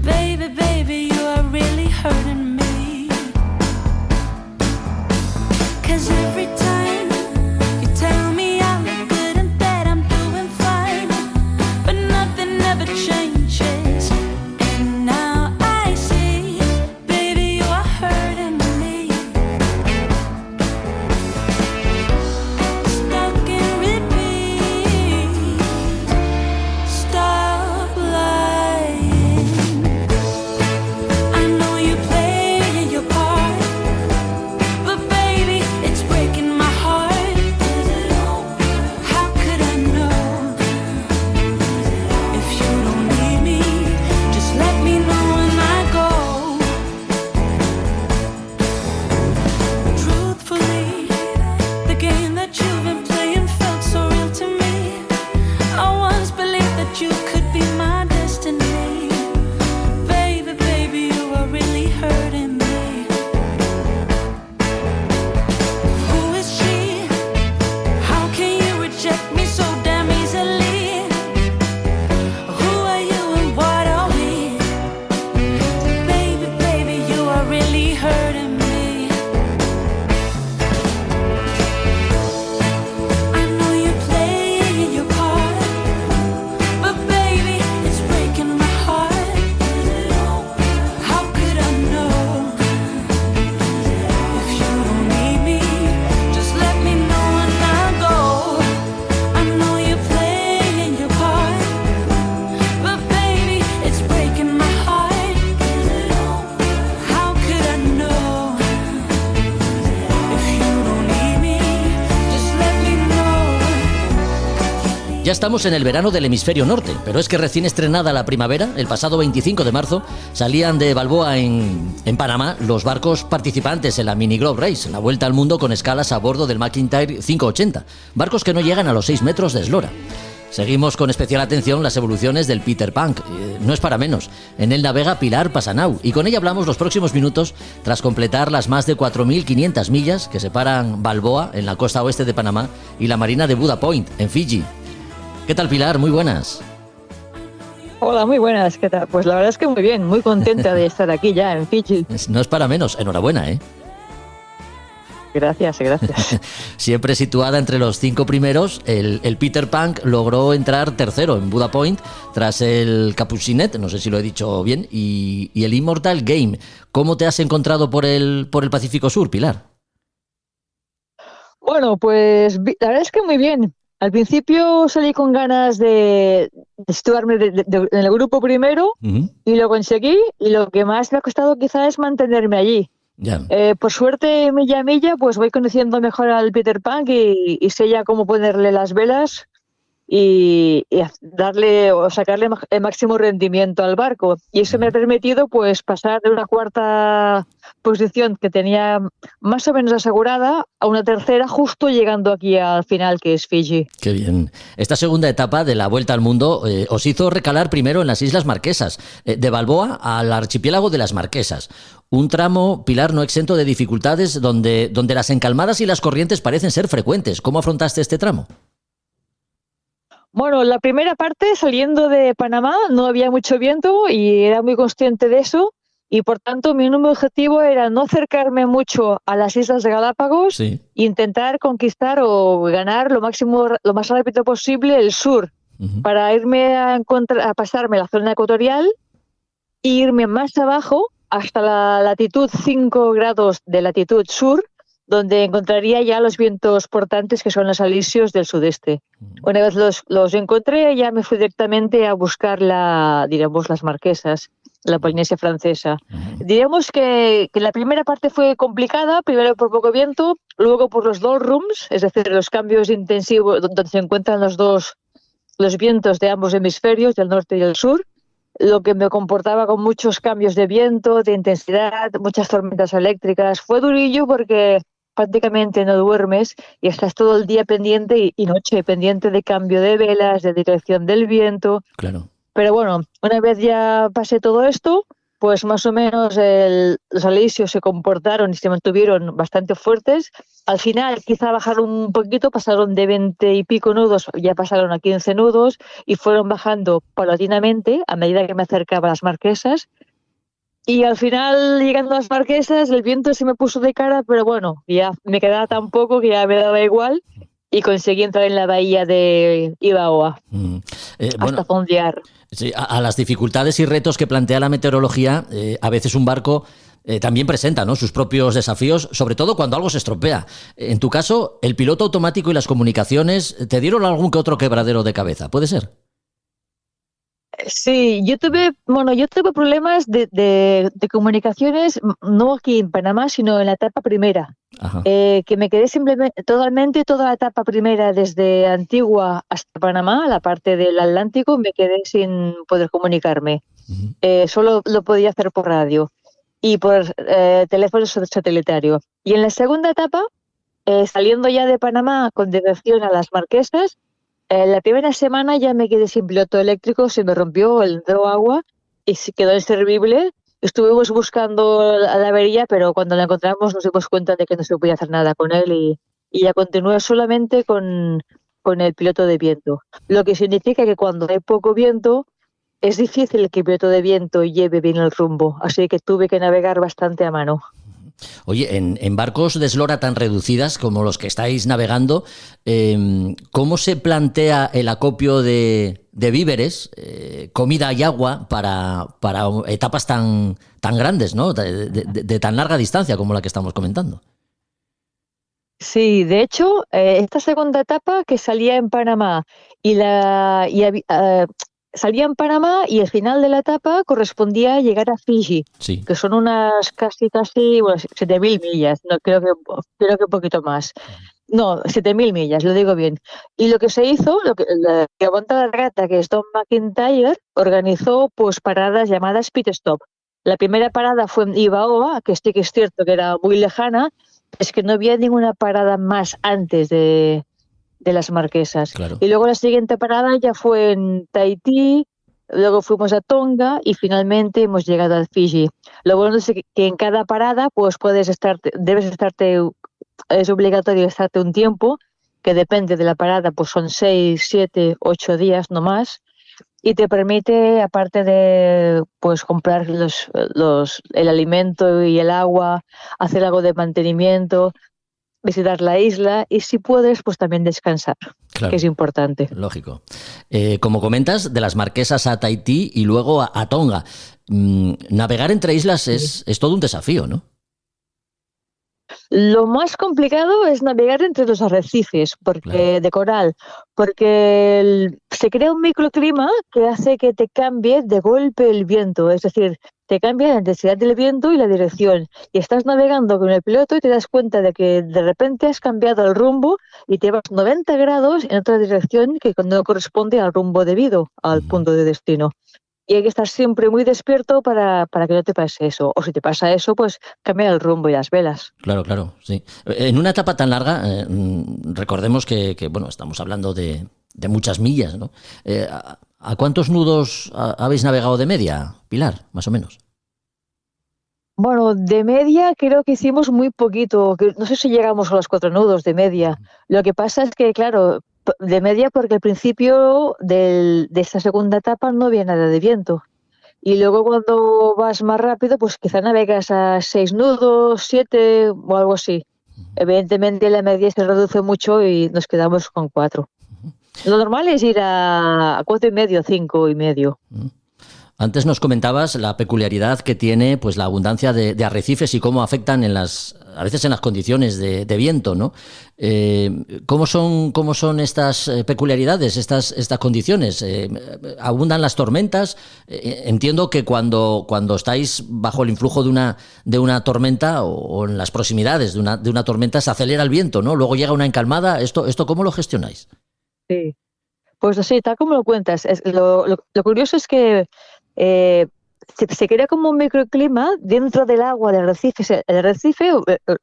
E: Baby, baby, you are really hurting me. 'Cause every time you tell me I look good and that I'm doing fine, but nothing ever changes. And now I see, baby, you are hurting me. Stuck in repeat. Stop lying. I know you play your part, but baby, it's breaking my
B: Ya estamos en el verano del hemisferio norte, pero es que recién estrenada la primavera, el pasado 25 de marzo, salían de Balboa en Panamá los barcos participantes en la Mini Globe Race, la vuelta al mundo con escalas a bordo del McIntyre 580, barcos que no llegan a los 6 metros de eslora. Seguimos con especial atención las evoluciones del Peter Pan, no es para menos. En él navega Pilar Pasanau y con ella hablamos los próximos minutos tras completar las más de 4.500 millas que separan Balboa, en la costa oeste de Panamá, y la marina de Buda Point, en Fiji. ¿Qué tal, Pilar? Muy buenas.
F: Hola, muy buenas, ¿qué tal? Pues la verdad es que muy bien, muy contenta de estar aquí ya en Fiji.
B: No es para menos, enhorabuena, ¿eh?
F: Gracias.
B: Siempre situada entre los 5 primeros, el Peter Pan logró entrar tercero en Buda Point tras el Capucinet, no sé si lo he dicho bien, y el Immortal Game. ¿Cómo te has encontrado por el Pacífico Sur, Pilar?
F: Bueno, pues la verdad es que muy bien. Al principio salí con ganas de situarme en el grupo primero y lo conseguí, y lo que más me ha costado quizás es mantenerme allí.
B: Ya.
F: Por suerte, milla a milla, pues voy conociendo mejor al Peter Pan y sé ya cómo ponerle las velas y darle o sacarle el máximo rendimiento al barco. Y eso me ha permitido pues pasar de una cuarta posición que tenía más o menos asegurada a una tercera, justo llegando aquí al final, que es Fiji.
B: Qué bien. Esta segunda etapa de la Vuelta al Mundo os hizo recalar primero en las Islas Marquesas, de Balboa al archipiélago de las Marquesas. Un tramo, Pilar, no exento de dificultades, donde las encalmadas y las corrientes parecen ser frecuentes. ¿Cómo afrontaste este tramo?
F: Bueno, la primera parte, saliendo de Panamá, no había mucho viento y era muy consciente de eso, y por tanto mi único objetivo era no acercarme mucho a las Islas de Galápagos,
B: Sí.
F: e intentar conquistar o ganar lo más rápido posible el sur, para irme a pasarme la zona ecuatorial e irme más abajo hasta la latitud 5 grados de latitud sur, donde encontraría ya los vientos portantes, que son los alisios del sudeste. Una vez los encontré, ya me fui directamente a buscar las Marquesas, la Polinesia Francesa. Diríamos que la primera parte fue complicada, primero por poco viento, luego por los doldrums, es decir, los cambios intensivos donde se encuentran los vientos de ambos hemisferios, del norte y del sur, lo que me comportaba con muchos cambios de viento, de intensidad, muchas tormentas eléctricas. Fue durillo porque prácticamente no duermes y estás todo el día pendiente y noche pendiente de cambio de velas, de dirección del viento.
B: Claro.
F: Pero bueno, una vez ya pasé todo esto, pues más o menos los alisios se comportaron y se mantuvieron bastante fuertes. Al final quizá bajaron un poquito, pasaron de 20 y pico nudos, ya pasaron a 15 nudos y fueron bajando paulatinamente a medida que me acercaba a las Marquesas. Y al final, llegando a las Marquesas, el viento se me puso de cara, pero bueno, ya me quedaba tan poco que ya me daba igual y conseguí entrar en la bahía de Ibaoa hasta fondear.
B: Sí, a las dificultades y retos que plantea la meteorología, a veces un barco también presenta, ¿no?, sus propios desafíos, sobre todo cuando algo se estropea. En tu caso, el piloto automático y las comunicaciones te dieron algún que otro quebradero de cabeza, ¿puede ser?
F: Sí, yo tuve problemas de comunicaciones, no aquí en Panamá, sino en la etapa primera. Que me quedé simplemente totalmente toda la etapa primera, desde Antigua hasta Panamá, la parte del Atlántico, me quedé sin poder comunicarme. Solo lo podía hacer por radio y por teléfono satelitario. Y en la segunda etapa, saliendo ya de Panamá con dirección a las Marquesas, la primera semana ya me quedé sin piloto eléctrico, se me rompió, entró agua y se quedó inservible. Estuvimos buscando la avería, pero cuando la encontramos nos dimos cuenta de que no se podía hacer nada con él y ya continué solamente con el piloto de viento. Lo que significa que cuando hay poco viento es difícil que el piloto de viento lleve bien el rumbo, así que tuve que navegar bastante a mano.
B: Oye, en barcos de eslora tan reducidas como los que estáis navegando, ¿cómo se plantea el acopio de víveres, comida y agua para etapas tan grandes, ¿no?, de tan larga distancia como la que estamos comentando?
F: Sí, de hecho, esta segunda etapa que salía en Panamá salía en Panamá y el final de la etapa correspondía a llegar a Fiji,
B: Sí.
F: que son unas casi 7.000 millas, no creo que un poquito más. No, 7.000 millas, lo digo bien. Y lo que se hizo, la que aguanta la regata, que es Tom McIntyre, organizó pues paradas llamadas pit stop. La primera parada fue en Ibaoa, que sí que es cierto que era muy lejana, es que no había ninguna parada más antes de las Marquesas.
B: Claro.
F: Y luego la siguiente parada ya fue en Tahití, luego fuimos a Tonga y finalmente hemos llegado al Fiji. Lo bueno es que en cada parada pues debes estarte, es obligatorio estarte un tiempo, que depende de la parada, pues son 6, 7, 8 días no más, y te permite, aparte de pues comprar el alimento y el agua, hacer algo de mantenimiento, visitar la isla y si puedes, pues también descansar,
B: Claro.
F: que es importante.
B: Lógico. Como comentas, de las Marquesas a Tahití y luego a Tonga. Navegar entre islas es todo un desafío, ¿no?
F: Lo más complicado es navegar entre los arrecifes
B: Claro.
F: de coral, porque se crea un microclima que hace que te cambie de golpe el viento, es decir, te cambia la intensidad del viento y la dirección. Y estás navegando con el piloto y te das cuenta de que de repente has cambiado el rumbo y te vas 90 grados en otra dirección que no corresponde al rumbo debido al punto de destino. Y hay que estar siempre muy despierto para que no te pase eso. O si te pasa eso, pues cambia el rumbo y las velas.
B: Claro, claro, sí. En una etapa tan larga, recordemos que, bueno, estamos hablando de muchas millas, ¿no? ¿A cuántos nudos habéis navegado de media, Pilar, más o menos?
F: Bueno, de media creo que hicimos muy poquito. No sé si llegamos a los 4 nudos de media. Lo que pasa es que, claro, de media porque al principio de esta segunda etapa no había nada de viento. Y luego cuando vas más rápido, pues quizá navegas a 6 nudos, 7 o algo así. Evidentemente la media se reduce mucho y nos quedamos con 4. Lo normal es ir a 4,5, 5,5.
B: Antes nos comentabas la peculiaridad que tiene pues la abundancia de arrecifes y cómo afectan a veces en las condiciones de viento, ¿no? ¿Cómo son estas peculiaridades, estas condiciones? ¿Abundan las tormentas? Entiendo que cuando estáis bajo el influjo de una tormenta o en las proximidades de una tormenta se acelera el viento, ¿no? Luego llega una encalmada. ¿Esto cómo lo gestionáis?
F: Sí. Pues así, tal como lo cuentas. Lo curioso es que se crea como un microclima dentro del agua del arrecife. El arrecife,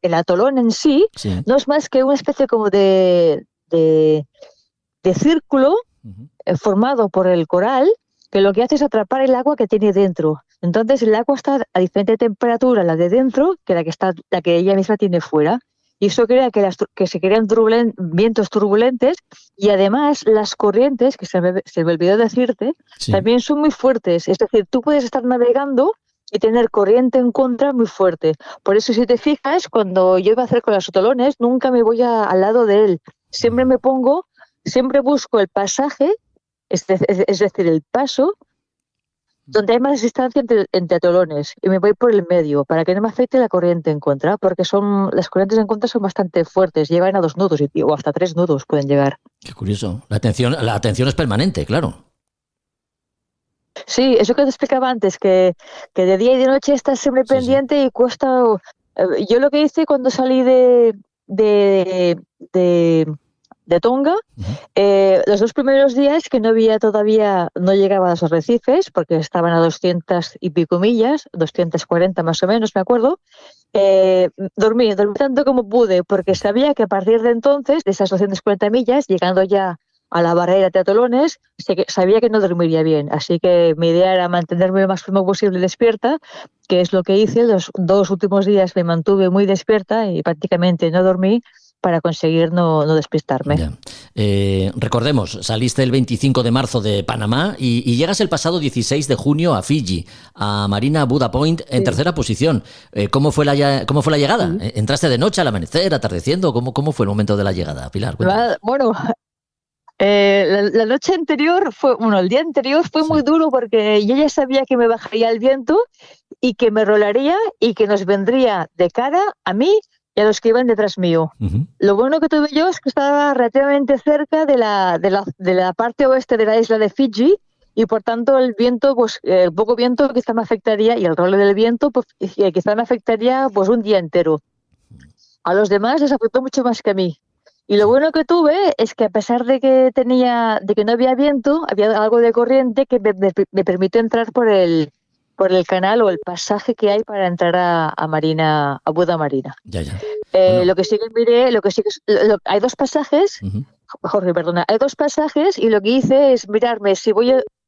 F: el atolón en sí,
B: Sí.
F: no es más que una especie como de círculo formado por el coral, que lo que hace es atrapar el agua que tiene dentro. Entonces el agua está a diferente temperatura, la de dentro, que la que ella misma tiene fuera. Y eso crea que se crean vientos turbulentes y además las corrientes, que se me olvidó decirte,
B: Sí.
F: también son muy fuertes. Es decir, tú puedes estar navegando y tener corriente en contra muy fuerte. Por eso, si te fijas, cuando yo iba a hacer con los otolones, nunca me voy al lado de él. Siempre busco el pasaje, es decir, el paso, donde hay más distancia entre atolones y me voy por el medio para que no me afecte la corriente en contra, porque las corrientes en contra son bastante fuertes, llegan a 2 nudos o hasta 3 nudos pueden llegar.
B: Qué curioso. La atención es permanente, claro.
F: Sí, eso que te explicaba antes, que de día y de noche estás siempre
B: Sí, sí.
F: pendiente y cuesta. Yo lo que hice cuando salí de Tonga, los 2 primeros días que no llegaba a los arrecifes, porque estaban a 200 y pico millas, 240 más o menos, me acuerdo, dormí tanto como pude, porque sabía que a partir de entonces, de esas 240 millas, llegando ya a la barrera de atolones, sabía que no dormiría bien. Así que mi idea era mantenerme lo más tiempo posible despierta, que es lo que hice. Los 2 últimos días me mantuve muy despierta y prácticamente no dormí para conseguir no despistarme.
B: Ya. Recordemos, saliste el 25 de marzo de Panamá y llegas el pasado 16 de junio a Fiji, a Marina Buddha Point, en tercera posición. ¿Cómo fue la llegada? ¿Entraste de noche, al amanecer, atardeciendo? ¿Cómo fue el momento de la llegada, Pilar? Cuéntanos.
F: Bueno, la noche anterior el día anterior fue muy duro porque yo ya sabía que me bajaría el viento y que me rolaría y que nos vendría de cara a mí y a los que iban detrás mío. Lo bueno que tuve yo es que estaba relativamente cerca de la parte oeste de la isla de Fiji y por tanto el viento, pues el poco viento quizá me afectaría y el role del viento pues, quizá me afectaría pues un día entero. A los demás les afectó mucho más que a mí. Y lo bueno que tuve es que a pesar de que no había viento, había algo de corriente que me permitió entrar por el canal o el pasaje que hay para entrar a Marina, a Buda Marina.
B: Ya. Bueno.
F: Lo que sí que miré, hay dos pasajes,
B: Ujú.
F: Jorge, perdona, hay dos pasajes y lo que hice es mirarme si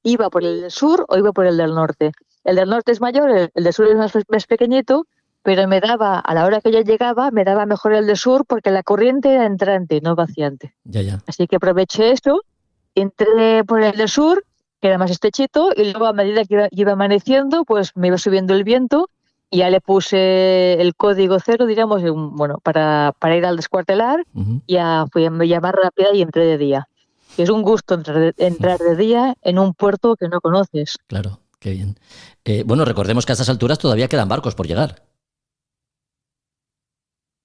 F: iba por el del sur o iba por el del norte. El del norte es mayor, el del sur es más pequeñito, pero a la hora que yo llegaba, me daba mejor el del sur porque la corriente era entrante, no vaciante.
B: Ya.
F: Así que aproveché esto, entré por el del sur, que era más estrechito, y luego a medida que iba amaneciendo, pues me iba subiendo el viento y ya le puse el código cero, digamos, para ir al descuartelar,
B: Ujú.
F: ya fui ya más rápida y entré de día. Y es un gusto entrar de día en un puerto que no conoces.
B: Claro, qué bien. Bueno, recordemos que a estas alturas todavía quedan barcos por llegar.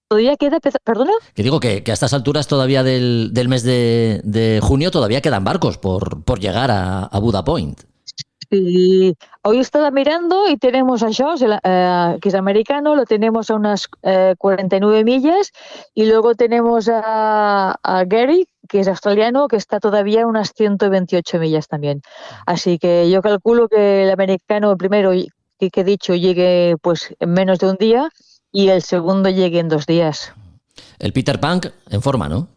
F: ¿Todavía queda, perdona?
B: Que digo que a estas alturas todavía del mes de junio todavía quedan barcos por llegar a Buda Point.
F: Y hoy estaba mirando y tenemos a Josh, que es americano, lo tenemos a unas 49 millas, y luego tenemos a Gary, que es australiano, que está todavía a unas 128 millas también. Así que yo calculo que el americano primero, que he dicho, llegue pues en menos de un día y el segundo llegue en 2 días.
B: El Peter Pan en forma, ¿no?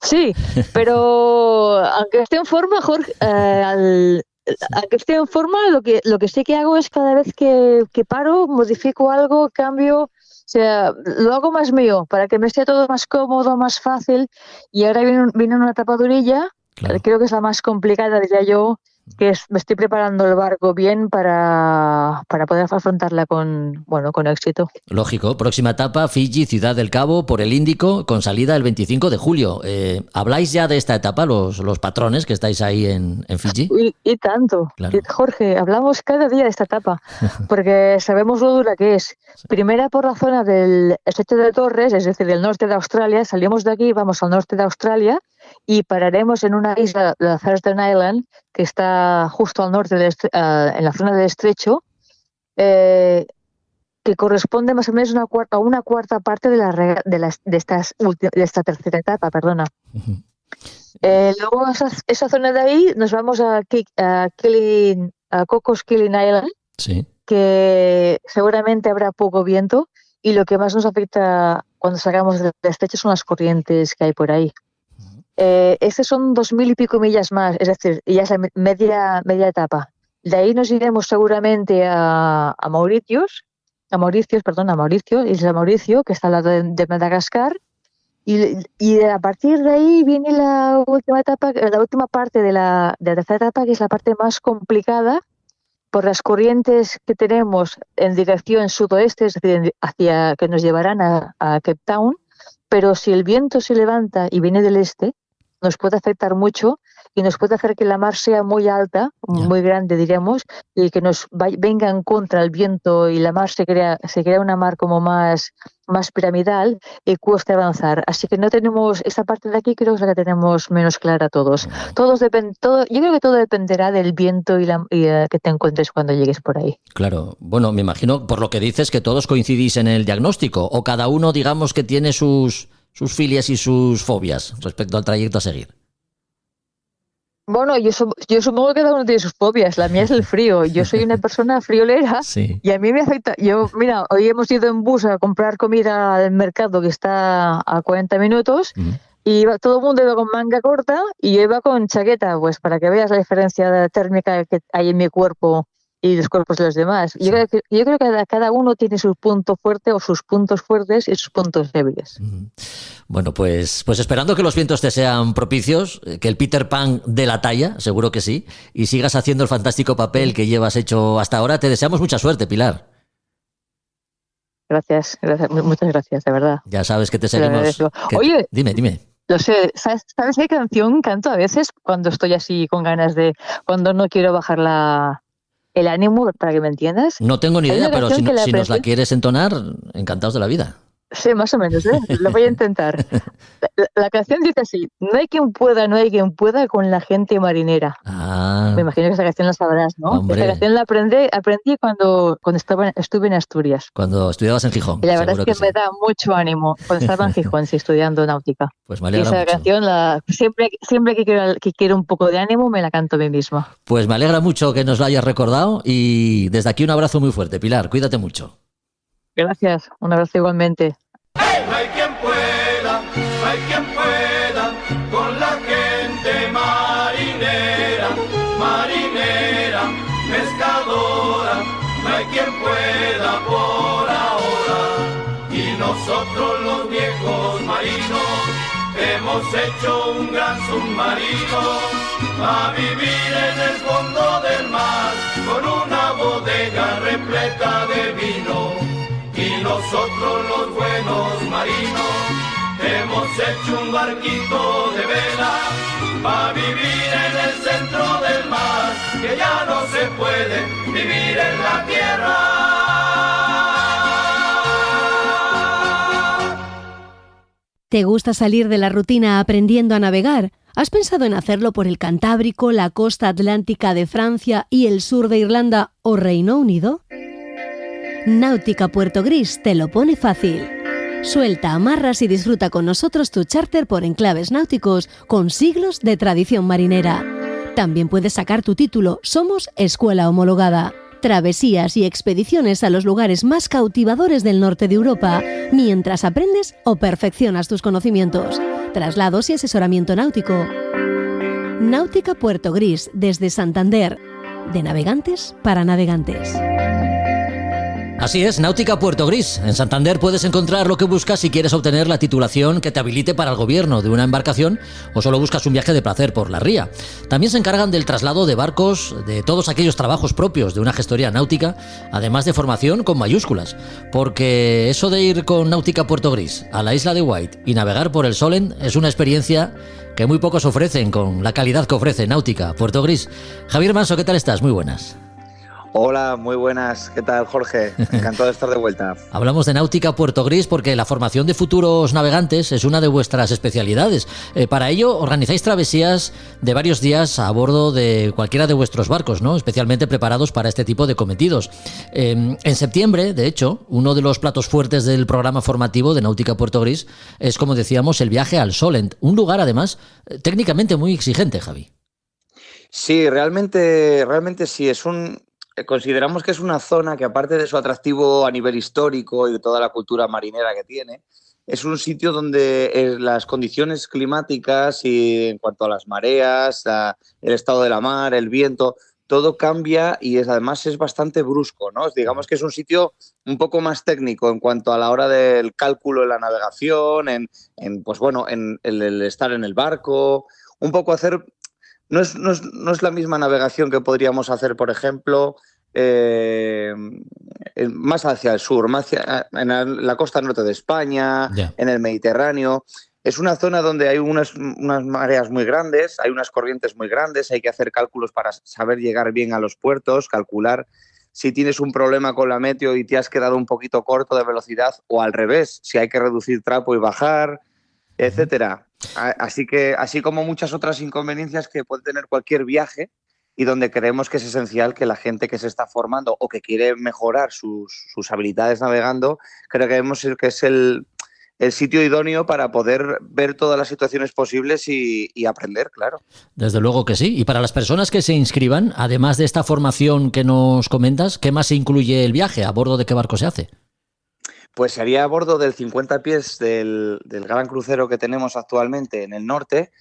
F: Sí, pero aunque esté en forma, Jorge, aunque esté en forma, lo que sí que hago es cada vez que paro, modifico algo, cambio, o sea, lo hago más mío, para que me sea todo más cómodo, más fácil. Y ahora viene una tapadurilla,
B: Claro.
F: creo que es la más complicada, diría yo, me estoy preparando el barco bien para poder afrontarla con éxito.
B: Lógico. Próxima etapa, Fiji, Ciudad del Cabo, por el Índico, con salida el 25 de julio. ¿Habláis ya de esta etapa, los patrones que estáis ahí en Fiji?
F: Y tanto.
B: Claro.
F: Jorge, hablamos cada día de esta etapa, porque sabemos lo dura que es. Primera por la zona del estrecho de Torres, es decir, del norte de Australia. Salimos de aquí, vamos al norte de Australia y pararemos en una isla, la Thurston Island, que está justo al norte, en la zona del estrecho, que corresponde más o menos a una cuarta parte de esta tercera etapa, perdona.
B: Ujú.
F: Luego esa zona de ahí nos vamos a Cocos Keeling Island,
B: Sí.
F: que seguramente habrá poco viento, y lo que más nos afecta cuando salgamos del estrecho son las corrientes que hay por ahí. Esas son 2.000 y pico millas más, es decir, ya es la media etapa. De ahí nos iremos seguramente a Mauricio, Isla Mauricio, que está al lado de Madagascar. Y a partir de ahí viene la última parte de la tercera etapa, que es la parte más complicada por las corrientes que tenemos en dirección sudoeste, es decir, hacia que nos llevarán a Cape Town. Pero si el viento se levanta y viene del este, nos puede afectar mucho y nos puede hacer que la mar sea muy alta, muy grande, diríamos, y que venga en contra el viento y la mar se crea una mar como más piramidal y cuesta avanzar. Así que no tenemos esa parte de aquí, creo que es la que tenemos menos clara todos. Yo creo que todo dependerá del viento y que te encuentres cuando llegues por ahí.
B: Claro. Bueno, me imagino, por lo que dices, que todos coincidís en el diagnóstico, o cada uno, digamos, que tiene sus filias y sus fobias respecto al trayecto a seguir.
F: Bueno, yo supongo que cada uno tiene sus fobias. La mía es el frío. Yo soy una persona friolera,
B: Sí.
F: y a mí me afecta. Mira, hoy hemos ido en bus a comprar comida al mercado que está a 40 minutos.
B: Ujú.
F: Y todo el mundo iba con manga corta y yo iba con chaqueta, pues para que veas la diferencia térmica que hay en mi cuerpo y los cuerpos de los demás.
B: Sí.
F: Yo creo que cada uno tiene su punto fuerte o sus puntos fuertes y sus puntos débiles.
B: Bueno, pues esperando que los vientos te sean propicios, que el Peter Pan dé la talla, seguro que sí, y sigas haciendo el fantástico papel que llevas hecho hasta ahora. Te deseamos mucha suerte, Pilar.
F: Gracias, muchas gracias, de verdad.
B: Ya sabes que te
F: Te lo
B: seguimos.
F: agradezco. Oye,
B: Dime.
F: lo sé, ¿sabes qué canción canto a veces cuando estoy así con ganas cuando no quiero bajar el ánimo, para que me entiendas?
B: No tengo ni
F: Hay
B: idea,
F: una
B: pero
F: canción que la
B: si nos la
F: aprendí.
B: quieres entonar, encantados de la vida.
F: Sí, más o menos, ¿eh? Lo voy a intentar. La canción dice así: no hay quien pueda, no hay quien pueda con la gente marinera.
B: Ah,
F: Me imagino que esa canción la sabrás, ¿no? Esta
B: hombre,
F: canción la aprendí cuando estuve en Asturias.
B: cuando estudiabas en
F: Y
B: Gijón,
F: la verdad es
B: seguro
F: que
B: que sí.
F: me da mucho ánimo cuando estaba en Gijón, sí, estudiando náutica.
B: Pues me
F: Y
B: alegra
F: esa
B: mucho.
F: canción, siempre que quiero un poco de ánimo, me la canto a mí misma.
B: Pues me alegra mucho que nos lo hayas recordado y desde aquí un abrazo muy fuerte. Pilar, cuídate mucho.
F: Gracias, un abrazo igualmente.
G: No hay quien pueda, no hay quien pueda con la gente marinera, marinera, pescadora, no hay quien pueda por ahora. Y nosotros los viejos marinos hemos hecho un gran submarino a vivir en el fondo del mar con una bodega repleta de vino. Y nosotros los buenos marinos hemos hecho un barquito de vela para vivir en el centro del mar, que ya no se puede vivir en la tierra.
C: ¿Te gusta salir de la rutina aprendiendo a navegar? ¿Has pensado en hacerlo por el Cantábrico, la costa atlántica de Francia y el sur de Irlanda o Reino Unido? Náutica Puerto Gris te lo pone fácil. Suelta, amarras y disfruta con nosotros tu charter por enclaves náuticos con siglos de tradición marinera. También puedes sacar tu título Somos Escuela Homologada. Travesías y expediciones a los lugares más cautivadores del norte de Europa, mientras aprendes o perfeccionas tus conocimientos. Traslados y asesoramiento náutico. Náutica Puerto Gris desde Santander. De navegantes para navegantes.
B: Así es, Náutica Puerto Gris. En Santander puedes encontrar lo que buscas si quieres obtener la titulación que te habilite para el gobierno de una embarcación o solo buscas un viaje de placer por la ría. También se encargan del traslado de barcos, de todos aquellos trabajos propios de una gestoría náutica, además de formación con mayúsculas. Porque eso de ir con Náutica Puerto Gris a la isla de White y navegar por el Solent es una experiencia que muy pocos ofrecen con la calidad que ofrece Náutica Puerto Gris. Javier Manso, ¿qué tal estás? Muy buenas.
H: Hola, muy buenas. ¿Qué tal, Jorge? Encantado de estar de vuelta.
B: Hablamos de Náutica Puerto Gris porque la formación de futuros navegantes es una de vuestras especialidades. Para ello organizáis travesías de varios días a bordo de cualquiera de vuestros barcos, ¿no? Especialmente preparados para este tipo de cometidos. En septiembre, de hecho, uno de los platos fuertes del programa formativo de Náutica Puerto Gris es, como decíamos, el viaje al Solent. Un lugar, además, técnicamente muy exigente, Javi.
H: Sí, realmente sí. Consideramos que es una zona que, aparte de su atractivo a nivel histórico y de toda la cultura marinera que tiene, es un sitio donde las condiciones climáticas y en cuanto a las mareas, el estado de la mar, el viento, todo cambia y además es bastante brusco, ¿no? Digamos que es un sitio un poco más técnico en cuanto a la hora del cálculo de la navegación, en el estar en el barco, un poco hacer... No es la misma navegación que podríamos hacer, por ejemplo, más hacia el sur, en la costa norte de España, en el Mediterráneo. Es una zona donde hay unas mareas muy grandes, hay unas corrientes muy grandes, hay que hacer cálculos para saber llegar bien a los puertos, calcular si tienes un problema con la meteo y te has quedado un poquito corto de velocidad, o al revés, si hay que reducir trapo y bajar, etcétera. Así como muchas otras inconveniencias que puede tener cualquier viaje, y donde creemos que es esencial que la gente que se está formando o que quiere mejorar sus habilidades navegando, creo que es el sitio idóneo para poder ver todas las situaciones posibles y aprender, claro.
B: Desde luego que sí. Y para las personas que se inscriban, además de esta formación que nos comentas, ¿qué más incluye el viaje? ¿A bordo de qué barco se hace?
H: Pues sería a bordo del 50 pies del gran crucero que tenemos actualmente en el norte,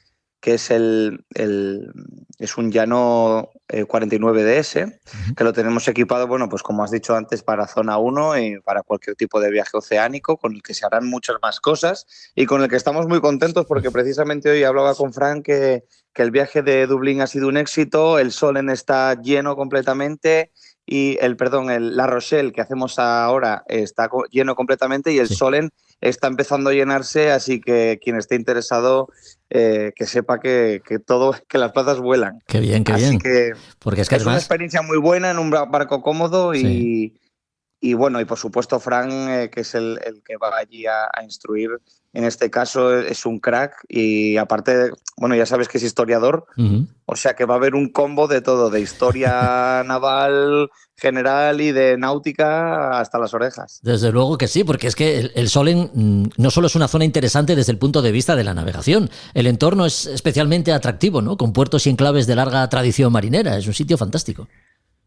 H: que es es un Llano 49DS, que lo tenemos equipado, bueno, pues como has dicho antes, para zona 1 y para cualquier tipo de viaje oceánico, con el que se harán muchas más cosas y con el que estamos muy contentos porque precisamente hoy hablaba con Frank que el viaje de Dublín ha sido un éxito, el Solent está lleno completamente y La Rochelle que hacemos ahora está lleno completamente y el Solent está empezando a llenarse, así que quien esté interesado que sepa que las plazas vuelan.
B: Qué bien, qué
H: así
B: bien.
H: Que
B: porque es que
H: es
B: además...
H: una experiencia muy buena en un barco cómodo y Y bueno, y por supuesto Fran, que es el que va allí a instruir, en este caso es un crack y aparte, bueno, ya sabes que es historiador, o sea que va a haber un combo de todo, de historia naval general y de náutica hasta las orejas.
B: Desde luego que sí, porque es que el Solen no solo es una zona interesante desde el punto de vista de la navegación, el entorno es especialmente atractivo, ¿no? Con puertos y enclaves de larga tradición marinera, es un sitio fantástico.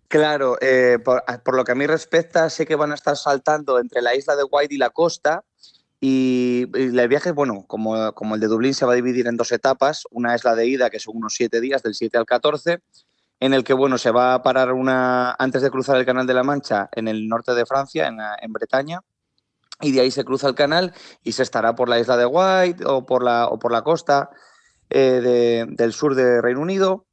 H: Claro, por lo que a mí respecta, sé que van a estar saltando entre la isla de Wight y la costa y el viaje, bueno, como el de Dublín se va a dividir en 2 etapas, una es la de ida, que son unos 7 días, del 7 al 14, en el que, bueno, se va a parar antes de cruzar el Canal de la Mancha en el norte de Francia, en Bretaña, y de ahí se cruza el canal y se estará por la isla de Wight o por la costa del sur de Reino Unido.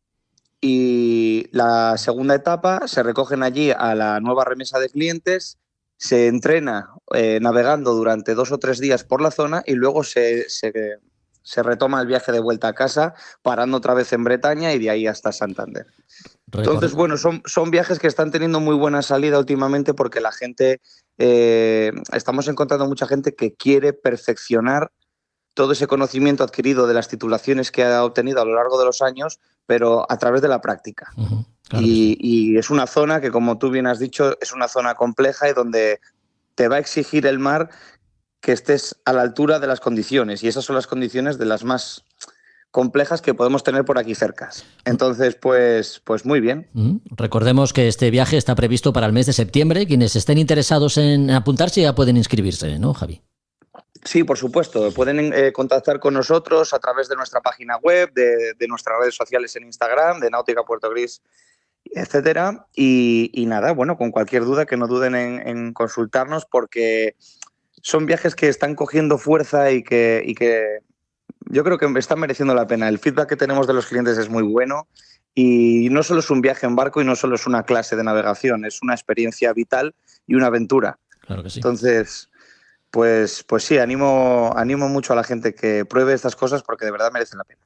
H: Y la segunda etapa se recogen allí a la nueva remesa de clientes, se entrena navegando durante 2 o 3 días por la zona y luego se retoma el viaje de vuelta a casa, parando otra vez en Bretaña y de ahí hasta Santander. Entonces, bueno, son viajes que están teniendo muy buena salida últimamente porque la gente, estamos encontrando mucha gente que quiere perfeccionar todo ese conocimiento adquirido de las titulaciones que ha obtenido a lo largo de los años, pero a través de la práctica. Claro y es una zona que, como tú bien has dicho, es una zona compleja y donde te va a exigir el mar que estés a la altura de las condiciones, y esas son las condiciones de las más complejas que podemos tener por aquí cerca. Entonces, pues muy bien.
B: Recordemos que este viaje está previsto para el mes de septiembre. Quienes estén interesados en apuntarse ya pueden inscribirse, ¿no, Javi?
H: Sí, por supuesto. Pueden contactar con nosotros a través de nuestra página web, de nuestras redes sociales en Instagram, de Náutica Puerto Gris, etcétera. Y nada, bueno, con cualquier duda que no duden en consultarnos, porque son viajes que están cogiendo fuerza y que yo creo que están mereciendo la pena. El feedback que tenemos de los clientes es muy bueno y no solo es un viaje en barco y no solo es una clase de navegación, es una experiencia vital y una aventura.
B: Claro que sí.
H: Entonces, pues sí, animo mucho a la gente que pruebe estas cosas porque de verdad merecen la pena.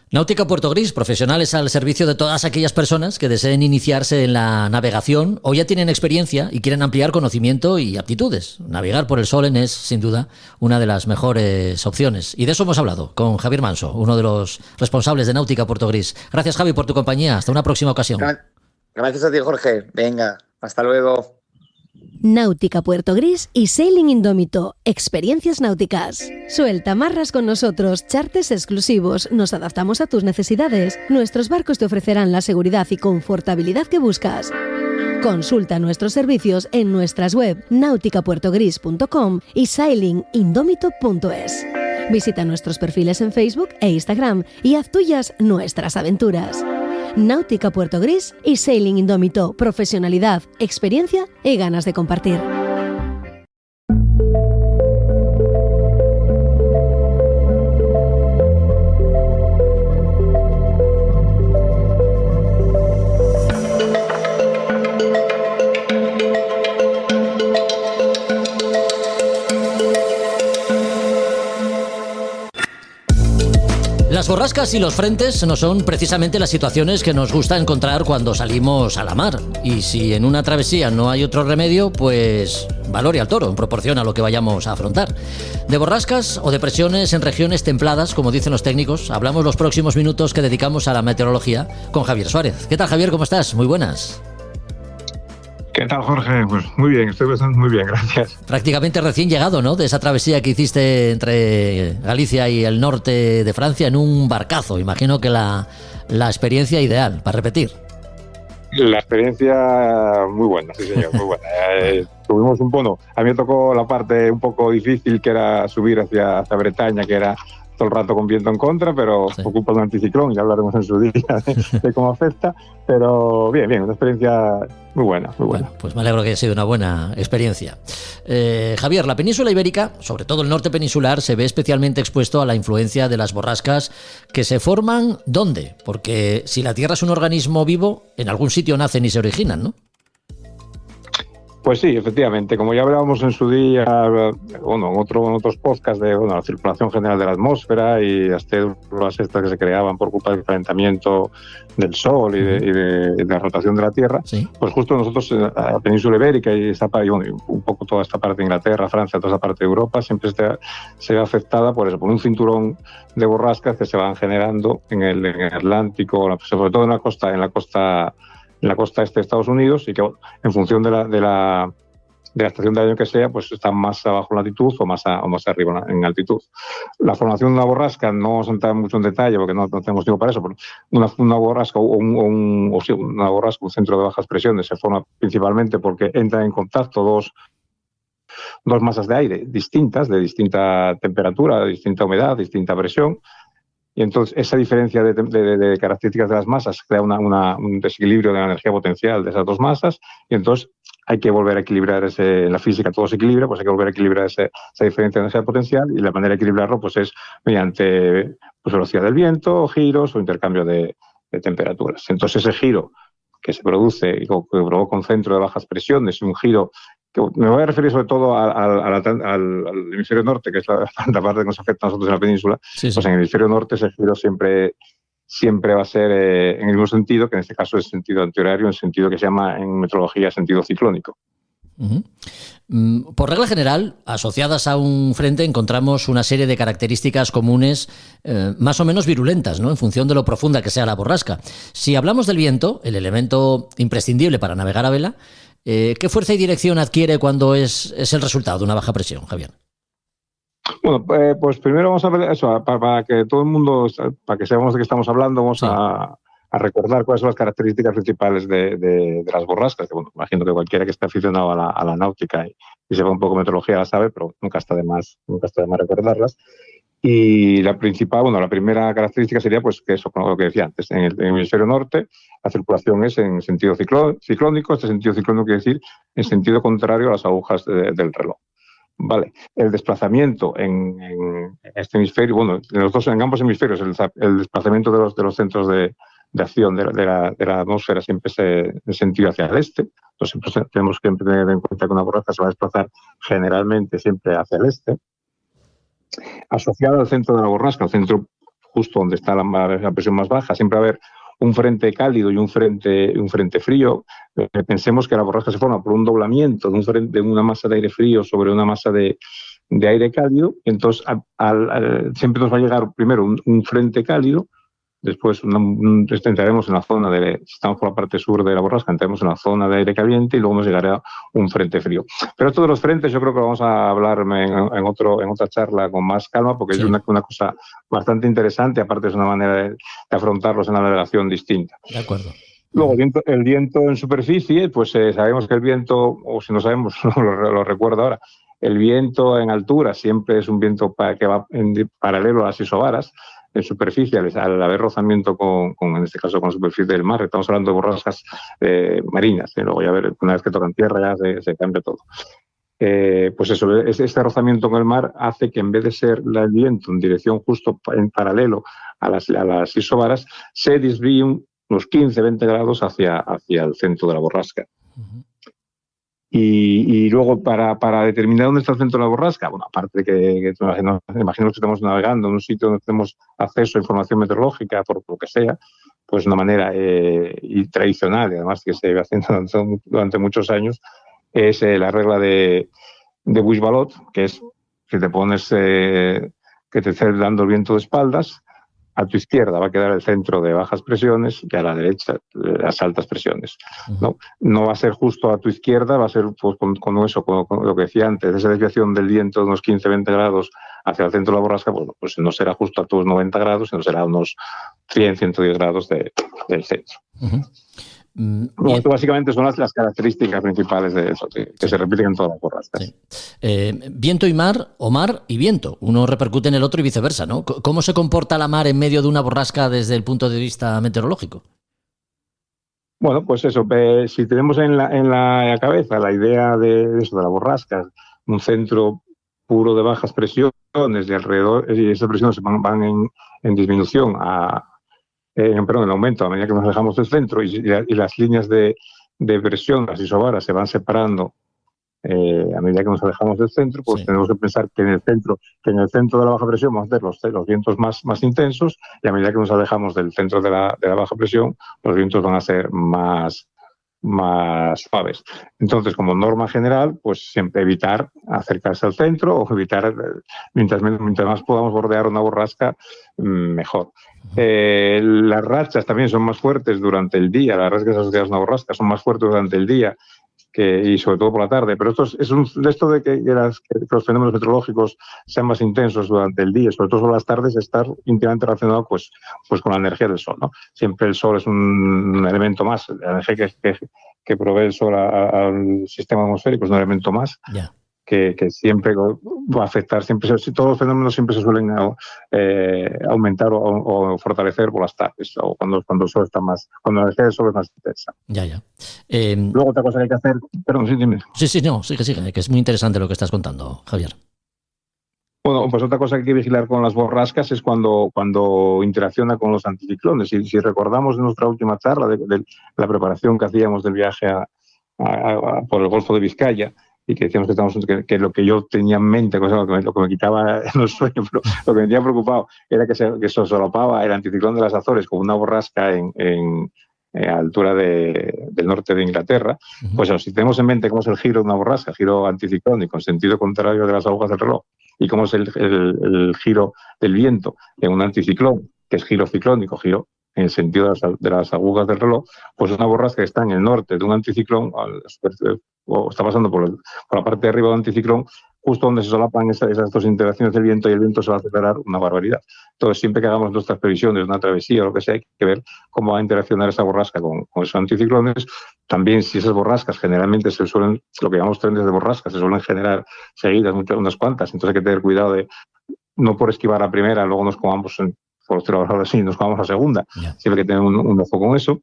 B: Náutica Puerto Gris, profesionales al servicio de todas aquellas personas que deseen iniciarse en la navegación o ya tienen experiencia y quieren ampliar conocimiento y aptitudes. Navegar por el Solen es, sin duda, una de las mejores opciones. Y de eso hemos hablado con Javier Manso, uno de los responsables de Náutica Puerto Gris. Gracias, Javi, por tu compañía. Hasta una próxima ocasión.
H: Gracias a ti, Jorge. Venga, hasta luego.
C: Náutica Puerto Gris y Sailing Indómito, experiencias náuticas. Suelta amarras con nosotros, charters exclusivos, nos adaptamos a tus necesidades. Nuestros barcos te ofrecerán la seguridad y confortabilidad que buscas. Consulta nuestros servicios en nuestras web nauticapuertogris.com y sailingindómito.es. Visita nuestros perfiles en Facebook e Instagram y haz tuyas nuestras aventuras. Náutica Puerto Gris y Sailing Indómito, profesionalidad, experiencia y ganas de compartir.
B: Las borrascas y los frentes no son precisamente las situaciones que nos gusta encontrar cuando salimos a la mar. Y si en una travesía no hay otro remedio, pues valore al toro en proporción a lo que vayamos a afrontar. De borrascas o depresiones en regiones templadas, como dicen los técnicos, hablamos los próximos minutos que dedicamos a la meteorología con Javier Suárez. ¿Qué tal, Javier? ¿Cómo estás? Muy buenas.
I: ¿Qué tal, Jorge? Pues muy bien, estoy bastante muy bien, gracias.
B: Prácticamente recién llegado, ¿no?, de esa travesía que hiciste entre Galicia y el norte de Francia en un barcazo. Imagino que la experiencia ideal para repetir.
I: La experiencia muy buena, sí señor, muy buena. Tuvimos a mí me tocó la parte un poco difícil, que era subir hacia Bretaña, que era todo el rato con viento en contra, pero sí, por culpa de un anticiclón, ya hablaremos en su día de cómo afecta, pero bien, una experiencia muy buena.
B: Bueno, pues me alegro que haya sido una buena experiencia. Javier, la península ibérica, sobre todo el norte peninsular, se ve especialmente expuesto a la influencia de las borrascas que se forman, ¿dónde? Porque si la Tierra es un organismo vivo, en algún sitio nacen y se originan, ¿no?
I: Pues sí, efectivamente, como ya hablábamos en su día, bueno, en otros podcasts de la circulación general de la atmósfera y las células estas que se creaban por culpa del calentamiento del Sol y de la rotación de la Tierra,
B: Sí.
I: pues justo nosotros, la península ibérica y un poco toda esta parte de Inglaterra, Francia, toda esta parte de Europa, siempre se ve afectada por eso, por un cinturón de borrascas que se van generando en el Atlántico, sobre todo en la costa este de Estados Unidos, y que en función de la estación de año que sea, pues están más abajo en latitud o más arriba en altitud. La formación de una borrasca, no vamos a entrar mucho en detalle porque no tenemos tiempo para eso, pero una borrasca un centro de bajas presiones se forma principalmente porque entran en contacto dos masas de aire distintas, de distinta temperatura, de distinta humedad, distinta presión. Y entonces esa diferencia de características de las masas crea un desequilibrio de la energía potencial de esas dos masas, y entonces hay que volver a equilibrar en la física todo se equilibra, pues hay que volver a equilibrar esa diferencia de energía potencial, y la manera de equilibrarlo pues es mediante velocidad del viento, giros o intercambio de temperaturas. Entonces ese giro que se produce y que provoca un centro de bajas presiones, un giro que me voy a referir sobre todo al hemisferio norte, que es la parte que nos afecta a nosotros en la península.
B: Sí, sí.
I: Pues en el hemisferio norte ese giro siempre va a ser en el mismo sentido, que en este caso es sentido antihorario, en sentido que se llama en meteorología sentido ciclónico.
B: Por regla general, asociadas a un frente encontramos una serie de características comunes más o menos virulentas, ¿no?, en función de lo profunda que sea la borrasca. Si hablamos del viento, el elemento imprescindible para navegar a vela, ¿qué fuerza y dirección adquiere cuando es el resultado de una baja presión, Javier?
I: Bueno, pues primero vamos a ver eso, para que todo el mundo, para que sepamos de qué estamos hablando, vamos a recordar cuáles son las características principales de las borrascas, que bueno, imagino que cualquiera que esté aficionado a la náutica y sepa un poco de meteorología la sabe, pero nunca está de más recordarlas. Y la primera característica sería pues que eso, como lo que decía antes, en el hemisferio norte la circulación es en sentido ciclónico. Este sentido ciclónico quiere decir en sentido contrario a las agujas del reloj. Vale, el desplazamiento en este hemisferio, bueno, en ambos hemisferios, el desplazamiento de los centros de acción de la atmósfera siempre es en sentido hacia el este. Entonces tenemos que tener en cuenta que una borrasca se va a desplazar generalmente siempre hacia el este. Asociado al centro de la borrasca, al centro justo donde está la presión más baja, siempre va a haber un frente cálido y un frente frío. Pensemos que la borrasca se forma por un doblamiento de una masa de aire frío sobre una masa de aire cálido. Entonces, siempre nos va a llegar primero un frente cálido, después entraremos en la zona si estamos por la parte sur de la borrasca, entraremos en la zona de aire caliente y luego nos llegará un frente frío. Pero esto de los frentes yo creo que vamos a hablar en otra charla con más calma, porque sí, es una cosa bastante interesante, aparte es una manera de afrontarlos en la navegación distinta.
B: De acuerdo.
I: Luego, el viento en superficie, pues sabemos que el viento, o si no sabemos, lo recuerdo ahora, el viento en altura siempre es un viento que va en paralelo a las isobaras. En superficie, al haber rozamiento en este caso con la superficie del mar, estamos hablando de borrascas marinas, luego ya ver, una vez que tocan tierra ya se cambia todo. Pues eso, este rozamiento con el mar hace que en vez de ser el viento en dirección justo en paralelo a las isobaras, se desvíe unos 15-20 grados hacia el centro de la borrasca. Y luego, para determinar dónde está el centro de la borrasca, bueno, aparte de que imagino que estamos navegando en un sitio donde tenemos acceso a información meteorológica, por lo que sea, pues una manera y tradicional, y además que se lleva haciendo durante muchos años, es la regla de Bush-Ballot, que es que te pones, que te estés dando el viento de espaldas. A tu izquierda va a quedar el centro de bajas presiones y a la derecha las altas presiones. No va a ser justo a tu izquierda, va a ser pues, con lo que decía antes, esa desviación del viento de unos 15-20 grados hacia el centro de la borrasca, pues no será justo a tus 90 grados, sino será a unos 100-110 grados del centro. Bueno, esto básicamente son las características principales de eso, que se repiten en todas las borrascas.
B: Sí. Viento y mar, o mar y viento. Uno repercute en el otro y viceversa, ¿no? ¿Cómo se comporta la mar en medio de una borrasca desde el punto de vista meteorológico?
I: Bueno, pues eso, si tenemos en la cabeza la idea de eso, de la borrasca, un centro puro de bajas presiones de alrededor, y esas presiones van en disminución en aumento a medida que nos alejamos del centro y las líneas de presión, las isobaras, se van separando a medida que nos alejamos del centro, pues
B: Sí.
I: tenemos que pensar que en el centro de la baja presión vamos a tener los vientos más intensos, y a medida que nos alejamos del centro de la baja presión, los vientos van a ser más suaves. Entonces, como norma general, pues siempre evitar acercarse al centro, o evitar, mientras más podamos bordear una borrasca, mejor. Las rachas también son más fuertes durante el día, las rachas asociadas a una borrasca son más fuertes durante el día y sobre todo por la tarde, pero esto de que los fenómenos meteorológicos sean más intensos durante el día, sobre todo sobre las tardes, está íntimamente relacionado pues con la energía del sol, ¿no? Siempre el sol es un elemento más, la energía que provee el sol al sistema atmosférico es un elemento más.
B: Ya.
I: Que siempre va a afectar, todos los fenómenos siempre se suelen aumentar o fortalecer por las tardes, o cuando el sol está cuando la energía del sol es más intensa.
B: Ya.
I: Luego otra cosa que hay que hacer, perdón, sí, dime.
B: Sí, no, sigue, que es muy interesante lo que estás contando, Javier.
I: Bueno, pues otra cosa que hay que vigilar con las borrascas es cuando interacciona con los anticiclones. Si recordamos de nuestra última charla de la preparación que hacíamos del viaje por el Golfo de Vizcaya, y que decíamos que lo que yo tenía en mente, lo que me quitaba los sueños, pero lo que me tenía preocupado era que se solapaba el anticiclón de las Azores con una borrasca a altura del norte de Inglaterra. Pues si tenemos en mente cómo es el giro de una borrasca, giro anticiclónico en sentido contrario de las agujas del reloj, y cómo es el giro del viento en un anticiclón, que es giro ciclónico, giro en el sentido de las agujas del reloj, pues una borrasca que está en el norte de un anticiclón, o está pasando por la parte de arriba del anticiclón, justo donde se solapan esas dos interacciones del viento, y el viento se va a acelerar una barbaridad. Entonces, siempre que hagamos nuestras previsiones de una travesía o lo que sea, hay que ver cómo va a interaccionar esa borrasca con esos anticiclones. También, si esas borrascas generalmente lo que llamamos trenes de borrascas, se suelen generar seguidas, unas cuantas, entonces hay que tener cuidado de no por esquivar la primera, luego nos comamos por los trabajadores así, nos vamos a segunda.
B: Yeah.
I: Siempre hay que tener un ojo con eso.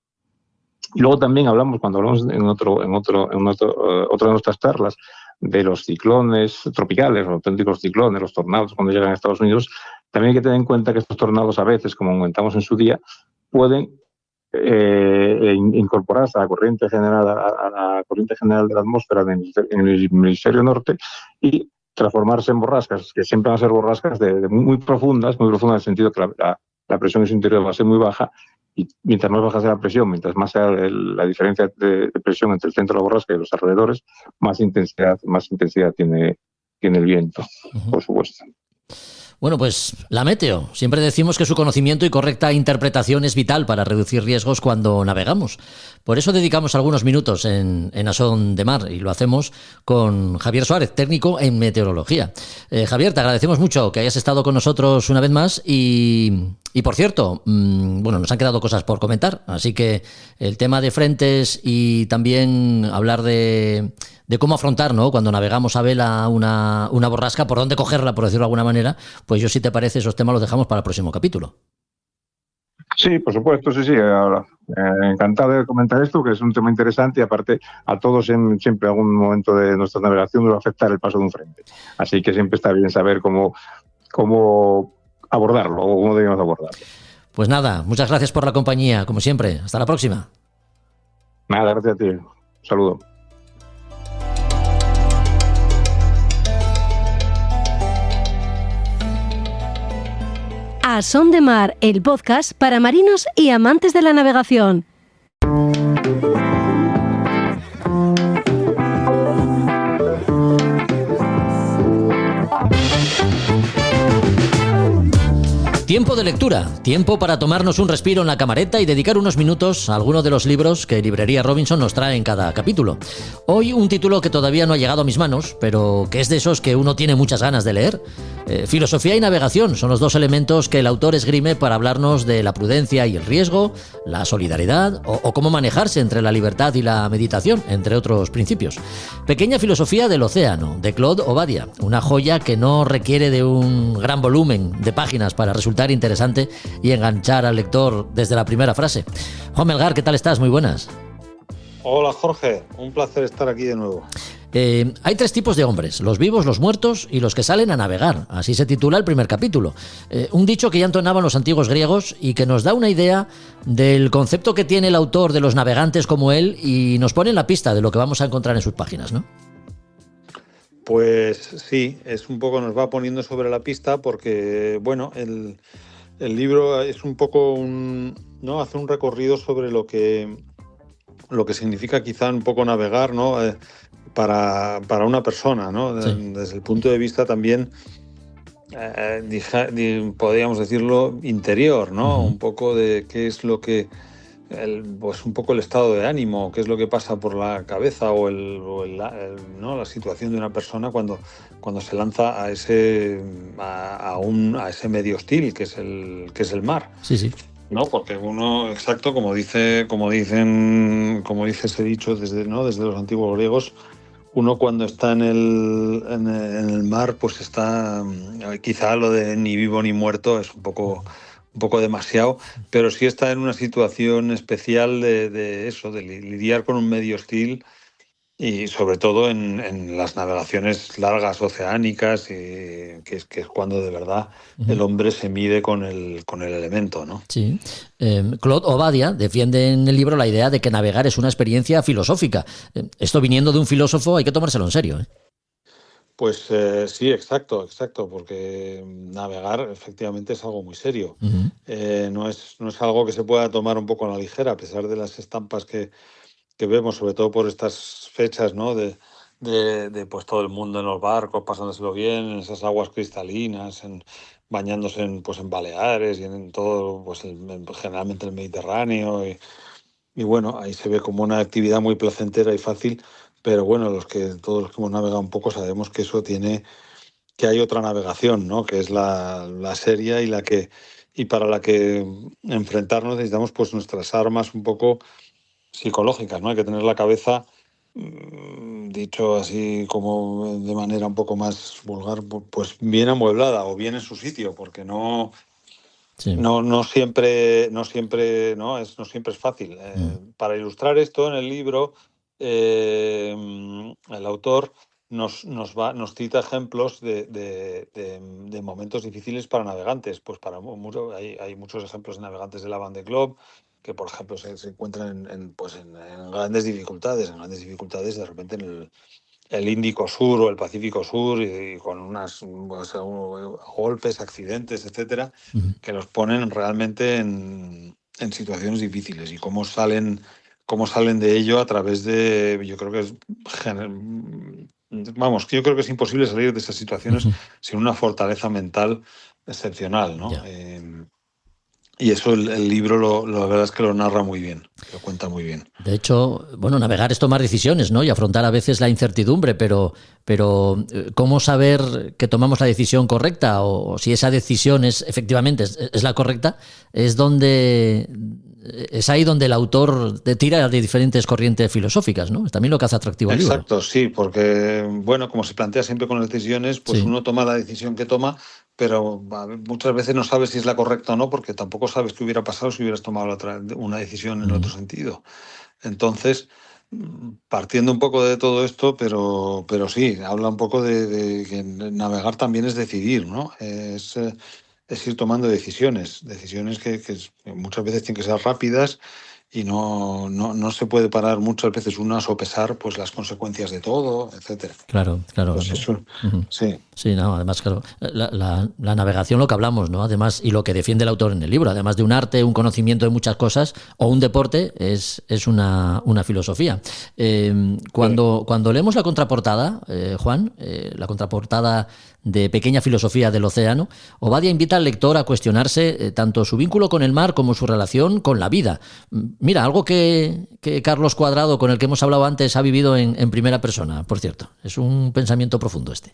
I: Y luego también cuando hablamos en otra de nuestras charlas, de los ciclones tropicales, los auténticos ciclones, los tornados cuando llegan a Estados Unidos, también hay que tener en cuenta que estos tornados a veces, como comentamos en su día, pueden incorporarse a la corriente general de la atmósfera en el hemisferio norte y transformarse en borrascas, que siempre van a ser borrascas muy profundas en el sentido que la presión en su interior va a ser muy baja, y mientras más baja sea la presión, mientras más sea la diferencia de presión entre el centro de la borrasca y los alrededores, más intensidad tiene el viento, por supuesto.
B: Bueno, pues la meteo. Siempre decimos que su conocimiento y correcta interpretación es vital para reducir riesgos cuando navegamos. Por eso dedicamos algunos minutos en A Son de Mar, y lo hacemos con Javier Suárez, técnico en meteorología. Javier, te agradecemos mucho que hayas estado con nosotros una vez más y por cierto, nos han quedado cosas por comentar, así que el tema de frentes y también hablar de cómo afrontar, ¿no?, cuando navegamos a vela una borrasca, por dónde cogerla, por decirlo de alguna manera, pues si te parece, esos temas los dejamos para el próximo capítulo.
I: Sí, por supuesto, sí. Encantado de comentar esto, que es un tema interesante, y aparte a todos siempre algún momento de nuestra navegación nos va a afectar el paso de un frente. Así que siempre está bien saber cómo abordarlo, o cómo debemos abordarlo.
B: Pues nada, muchas gracias por la compañía, como siempre. Hasta la próxima.
I: Nada, gracias a ti. Un saludo.
C: A Son de Mar, el podcast para marinos y amantes de la navegación.
B: Tiempo de lectura, tiempo para tomarnos un respiro en la camareta y dedicar unos minutos a alguno de los libros que Librería Robinson nos trae en cada capítulo. Hoy un título que todavía no ha llegado a mis manos, pero que es de esos que uno tiene muchas ganas de leer. Filosofía y navegación son los dos elementos que el autor esgrime para hablarnos de la prudencia y el riesgo, la solidaridad o cómo manejarse entre la libertad y la meditación, entre otros principios. Pequeña filosofía del océano, de Claude Obadia, una joya que no requiere de un gran volumen de páginas para resultar interesante y enganchar al lector desde la primera frase. Juan Melgar, ¿qué tal estás? Muy buenas.
J: Hola Jorge, un placer estar aquí de nuevo.
B: Hay tres tipos de hombres, los vivos, los muertos y los que salen a navegar. Así se titula el primer capítulo. Un dicho que ya entonaban los antiguos griegos y que nos da una idea del concepto que tiene el autor de los navegantes como él y nos pone en la pista de lo que vamos a encontrar en sus páginas, ¿no?
J: Pues sí, es un poco, nos va poniendo sobre la pista porque, bueno, el libro es un poco ¿no? Hace un recorrido sobre lo que significa quizá un poco navegar, ¿no? Para una persona, ¿no?
B: Sí.
J: Desde el punto de vista también, podríamos decirlo, interior, ¿no?
B: Ujú.
J: Un poco de qué es lo que, pues un poco el estado de ánimo, qué es lo que pasa por la cabeza ¿no? La situación de una persona cuando se lanza a ese medio hostil que es el mar.
B: Sí, sí.
J: No, porque uno, exacto, como dice ese dicho desde los antiguos griegos, uno cuando está en el mar, pues está, quizá lo de ni vivo ni muerto es un poco demasiado, pero sí está en una situación especial de eso, de lidiar con un medio hostil y sobre todo en las navegaciones largas oceánicas, que es cuando de verdad el
B: Ujú.
J: hombre se mide con el elemento, ¿no?
B: Sí. Claude Obadia defiende en el libro la idea de que navegar es una experiencia filosófica. Esto viniendo de un filósofo hay que tomárselo en serio, ¿eh?
J: Pues sí, exacto, porque navegar efectivamente es algo muy serio.
B: Ujú.
J: No es algo que se pueda tomar un poco a la ligera, a pesar de las estampas que vemos, sobre todo por estas fechas, ¿no? De pues todo el mundo en los barcos, pasándoselo bien, en esas aguas cristalinas, bañándose pues en Baleares y en todo, pues generalmente el Mediterráneo. Y bueno, ahí se ve como una actividad muy placentera y fácil, pero bueno, todos los que hemos navegado un poco sabemos que eso que hay otra navegación, ¿no? Que es la seria y para la que enfrentarnos necesitamos pues nuestras armas un poco psicológicas, ¿no? Hay que tener la cabeza, dicho así como de manera un poco más vulgar, pues bien amueblada o bien en su sitio, porque
B: Sí.
J: no siempre es fácil. Para ilustrar esto en el libro, el autor nos cita ejemplos de momentos difíciles para navegantes. Pues hay muchos ejemplos de navegantes de la Vendée Globe que, por ejemplo, se encuentran pues en grandes dificultades de repente en el Índico Sur o el Pacífico Sur y con pues, golpes, accidentes, etcétera,
B: Ujú.
J: que los ponen realmente en situaciones difíciles y cómo salen de ello a través yo creo que vamos, yo creo que es imposible salir de esas situaciones
B: Ujú.
J: sin una fortaleza mental excepcional, ¿no?
B: Ya.
J: Y eso el libro la verdad es que lo narra muy bien, lo cuenta muy bien.
B: De hecho, bueno, navegar es tomar decisiones, ¿no? Y afrontar a veces la incertidumbre, pero ¿cómo saber que tomamos la decisión correcta o si esa decisión efectivamente es la correcta? Es ahí donde el autor te tira de diferentes corrientes filosóficas, ¿no? Es también lo que hace atractivo al libro.
J: Exacto, sí, porque, bueno, como se plantea siempre con las decisiones, pues
B: Sí.
J: uno toma la decisión que toma, pero muchas veces no sabes si es la correcta o no, porque tampoco sabes qué hubiera pasado si hubieras tomado una decisión en
B: Ujú.
J: otro sentido. Entonces, partiendo un poco de todo esto, pero sí, habla un poco de que navegar también es decidir, ¿no? Es ir tomando decisiones que muchas veces tienen que ser rápidas y no se puede parar muchas veces uno a sopesar pues las consecuencias de todo, etcétera.
B: Claro, claro.
J: Pues eso,
B: Ujú.
J: sí.
B: Sí, no, además, claro, la navegación, lo que hablamos, ¿no? Además, y lo que defiende el autor en el libro, además de un arte, un conocimiento de muchas cosas, o un deporte, es una filosofía. Cuando leemos la contraportada, Juan, la contraportada de Pequeña Filosofía del Océano, Obadia invita al lector a cuestionarse tanto su vínculo con el mar como su relación con la vida. Mira, algo que Carlos Cuadrado, con el que hemos hablado antes, ha vivido en primera persona, por cierto. Es un pensamiento profundo este.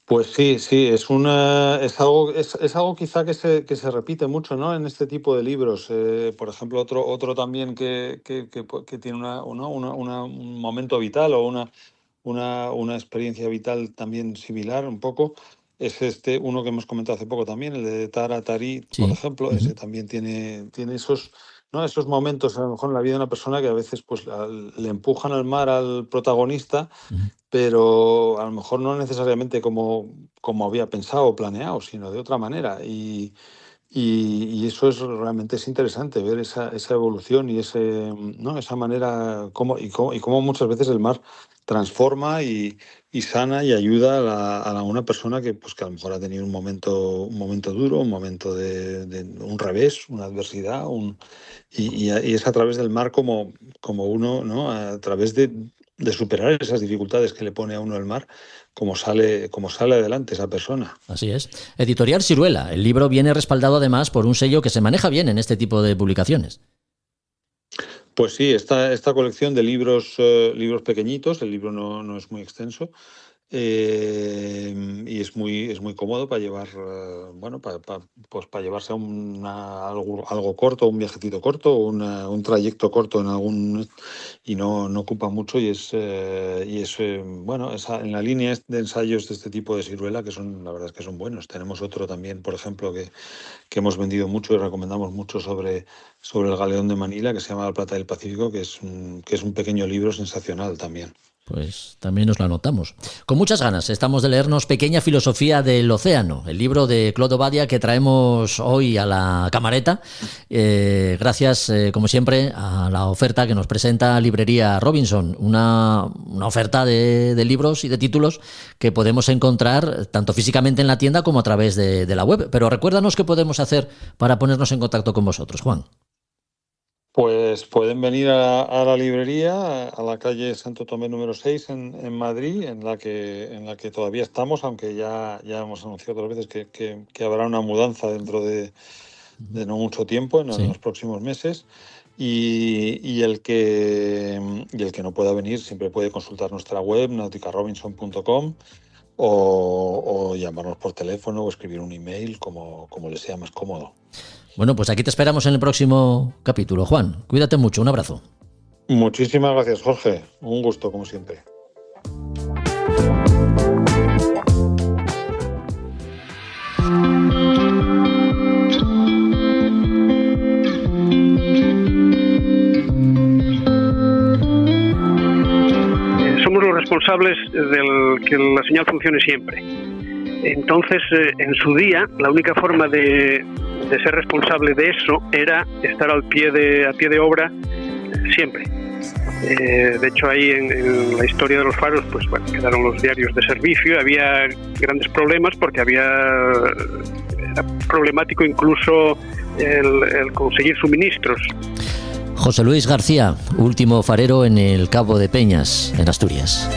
J: Pues sí, es algo quizá que se repite mucho, ¿no? En este tipo de libros. Por ejemplo, otro también que tiene un momento vital o una experiencia vital también similar un poco, es uno que hemos comentado hace poco también, el de Tara Tari, por
B: Sí.
J: ejemplo.
B: Ujú.
J: Ese también tiene esos, ¿no? Esos momentos a lo mejor en la vida de una persona que a veces pues le empujan al mar al protagonista,
B: Ujú.
J: pero a lo mejor no necesariamente como había pensado o planeado, sino de otra manera. Y eso realmente es interesante, ver esa evolución y ¿no? Esa manera, y cómo muchas veces el mar transforma y sana y ayuda a una persona que a lo mejor ha tenido un momento duro, un momento de un revés, una adversidad, y es a través del mar como uno, ¿no? A través de superar esas dificultades que le pone a uno el mar, como sale adelante esa persona.
B: Así es. Editorial Siruela. El libro viene respaldado además por un sello que se maneja bien en este tipo de publicaciones.
J: Pues sí, esta colección de libros pequeñitos, el libro no es muy extenso, y es muy cómodo para llevar, para llevarse a algo corto, un viajecito corto, un trayecto corto y no ocupa mucho, y es en la línea de ensayos de este tipo de Siruela, la verdad es que son buenos. Tenemos otro también, por ejemplo, que hemos vendido mucho y recomendamos mucho sobre el galeón de Manila, que se llama La Plata del Pacífico, que es un pequeño libro sensacional también.
B: Pues también nos lo anotamos. Con muchas ganas estamos de leernos Pequeña filosofía del océano, el libro de Claude Obadia que traemos hoy a la camareta, gracias, como siempre, a la oferta que nos presenta Librería Robinson, una oferta de libros y de títulos que podemos encontrar tanto físicamente en la tienda como a través de la web. Pero recuérdanos qué podemos hacer para ponernos en contacto con vosotros, Juan.
J: Pues pueden venir a la librería, a la calle Santo Tomé número 6 en Madrid, en la que todavía estamos, aunque ya hemos anunciado otras veces que habrá una mudanza dentro de no mucho tiempo, en los próximos meses. Y el que no pueda venir siempre puede consultar nuestra web, nauticarobinson.com, o llamarnos por teléfono o escribir un email, como les sea más cómodo.
B: Bueno, pues aquí te esperamos en el próximo capítulo, Juan. Cuídate mucho, un abrazo.
J: Muchísimas gracias, Jorge. Un gusto, como siempre.
K: Somos los responsables de que la señal funcione siempre. Entonces, en su día, la única forma de ser responsable de eso era estar a pie de obra siempre. De hecho, ahí en la historia de los faros, quedaron los diarios de servicio. Había grandes problemas porque era problemático incluso el conseguir suministros.
B: José Luis García, último farero en el Cabo de Peñas, en Asturias.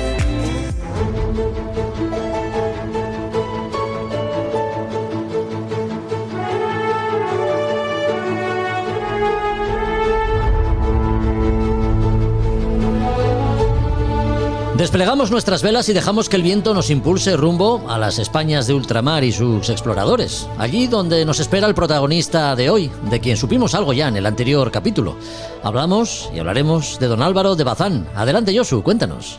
B: Desplegamos nuestras velas y dejamos que el viento nos impulse rumbo a las Españas de ultramar y sus exploradores. Allí donde nos espera el protagonista de hoy, de quien supimos algo ya en el anterior capítulo. Hablamos y hablaremos de don Álvaro de Bazán. Adelante, Josu, cuéntanos.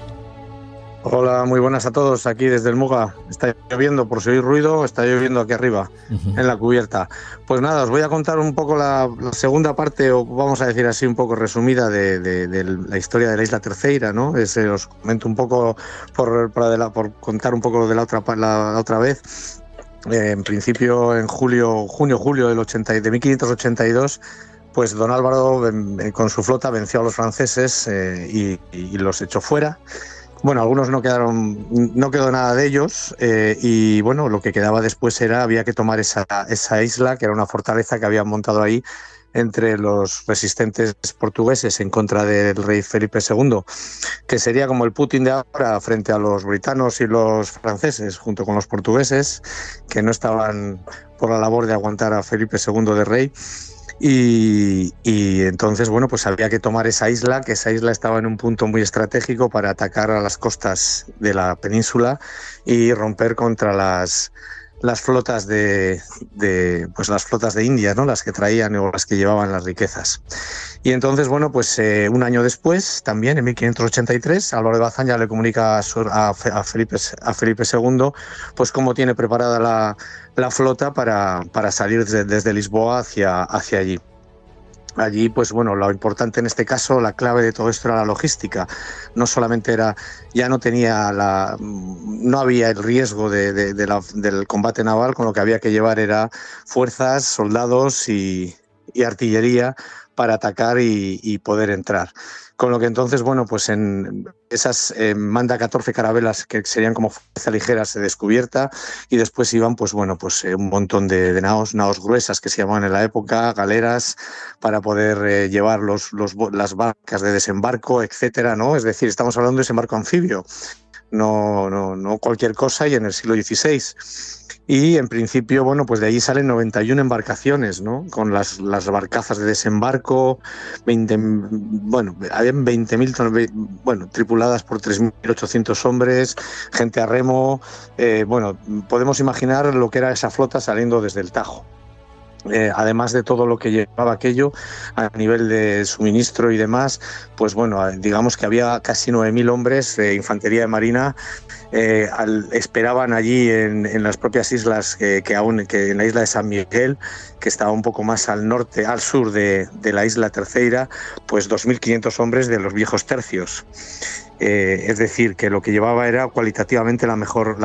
H: Hola, muy buenas a todos, aquí desde el Muga. Está lloviendo, por si oís ruido, está lloviendo aquí arriba, en la cubierta. Pues nada, os voy a contar un poco la segunda parte, o vamos a decir así, un poco resumida de la historia de la Isla Terceira, ¿no? Os comento un poco por contar un poco de la otra vez. En principio, en junio de 1582, pues don Álvaro con su flota venció a los franceses y los echó fuera. Bueno, algunos no quedó nada de ellos, y bueno, lo que quedaba después había que tomar esa isla, que era una fortaleza que habían montado ahí entre los resistentes portugueses en contra del rey Felipe II, que sería como el Putin de ahora frente a los britanos y los franceses, junto con los portugueses, que no estaban por la labor de aguantar a Felipe II de rey. Y entonces, bueno, pues había que tomar esa isla, que esa isla estaba en un punto muy estratégico para atacar a las costas de la península y romper contra las flotas las flotas de India, ¿no? Las que traían o las que llevaban las riquezas. Y entonces, bueno, pues un año después, también en 1583, Álvaro de Bazán ya le comunica a Felipe II, pues cómo tiene preparada la flota para salir desde Lisboa hacia allí. Allí, pues bueno, lo importante en este caso, la clave de todo esto era la logística. No solamente no había el riesgo del combate naval, con lo que había que llevar era fuerzas, soldados y artillería para atacar y poder entrar. Con lo que entonces, bueno, pues en esas manda 14 carabelas que serían como fuerza ligera de descubierta, y después iban, pues bueno, pues un montón de naos gruesas que se llamaban en la época, galeras, para poder llevar las barcas de desembarco, etcétera, ¿no? Es decir, estamos hablando de desembarco anfibio, no cualquier cosa, y en el siglo XVI. Y en principio, bueno, pues de allí salen 91 embarcaciones, ¿no? Con las barcazas de desembarco, habían 20.000, bueno, tripuladas por 3.800 hombres, gente a remo. Bueno, podemos imaginar lo que era esa flota saliendo desde el Tajo. Además de todo lo que llevaba aquello a nivel de suministro y demás, pues bueno, digamos que había casi 9.000 hombres de infantería de marina. Esperaban allí en las propias islas, que en la isla de San Miguel, que estaba un poco más al sur de la isla Terceira, pues 2.500 hombres de los viejos tercios. Es decir, que lo que llevaba era cualitativamente la mejor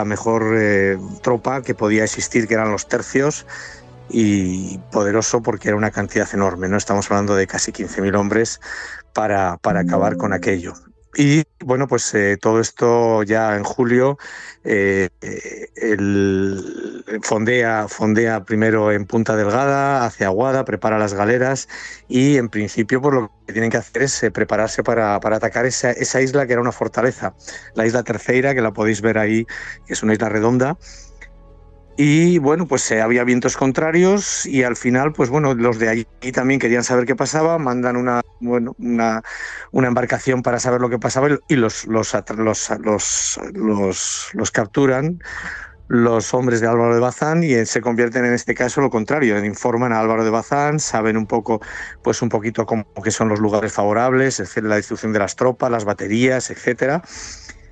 H: tropa que podía existir, que eran los tercios, y poderoso porque era una cantidad enorme, ¿no? Estamos hablando de casi 15.000 hombres para acabar con aquello. Y bueno, pues todo esto ya en julio fondea primero en Punta Delgada, hacia Aguada, prepara las galeras, y en principio pues lo que tienen que hacer es prepararse para atacar esa isla que era una fortaleza, la isla Terceira, que la podéis ver ahí, que es una isla redonda. Y bueno, pues había vientos contrarios, y al final, pues bueno, los de allí también querían saber qué pasaba, mandan una embarcación para saber lo que pasaba, y los capturan los hombres de Álvaro de Bazán, y se convierten en este caso lo contrario, informan a Álvaro de Bazán, saben un poquito cómo que son los lugares favorables, la distribución de las tropas, las baterías, etcétera.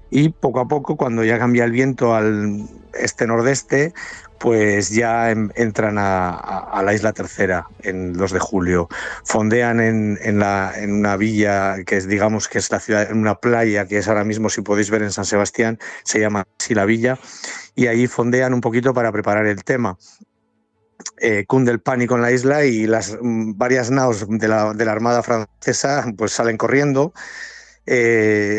H: Y poco a poco, cuando ya cambia el viento al este-nordeste, pues ya entran a la isla Tercera en 2 de julio. Fondean en una villa que es, digamos, que es la ciudad, en una playa que es ahora mismo, si podéis ver, en San Sebastián, se llama así la villa, y ahí fondean un poquito para preparar el tema. Cunde el pánico en la isla, y las varias naos de la Armada francesa pues salen corriendo.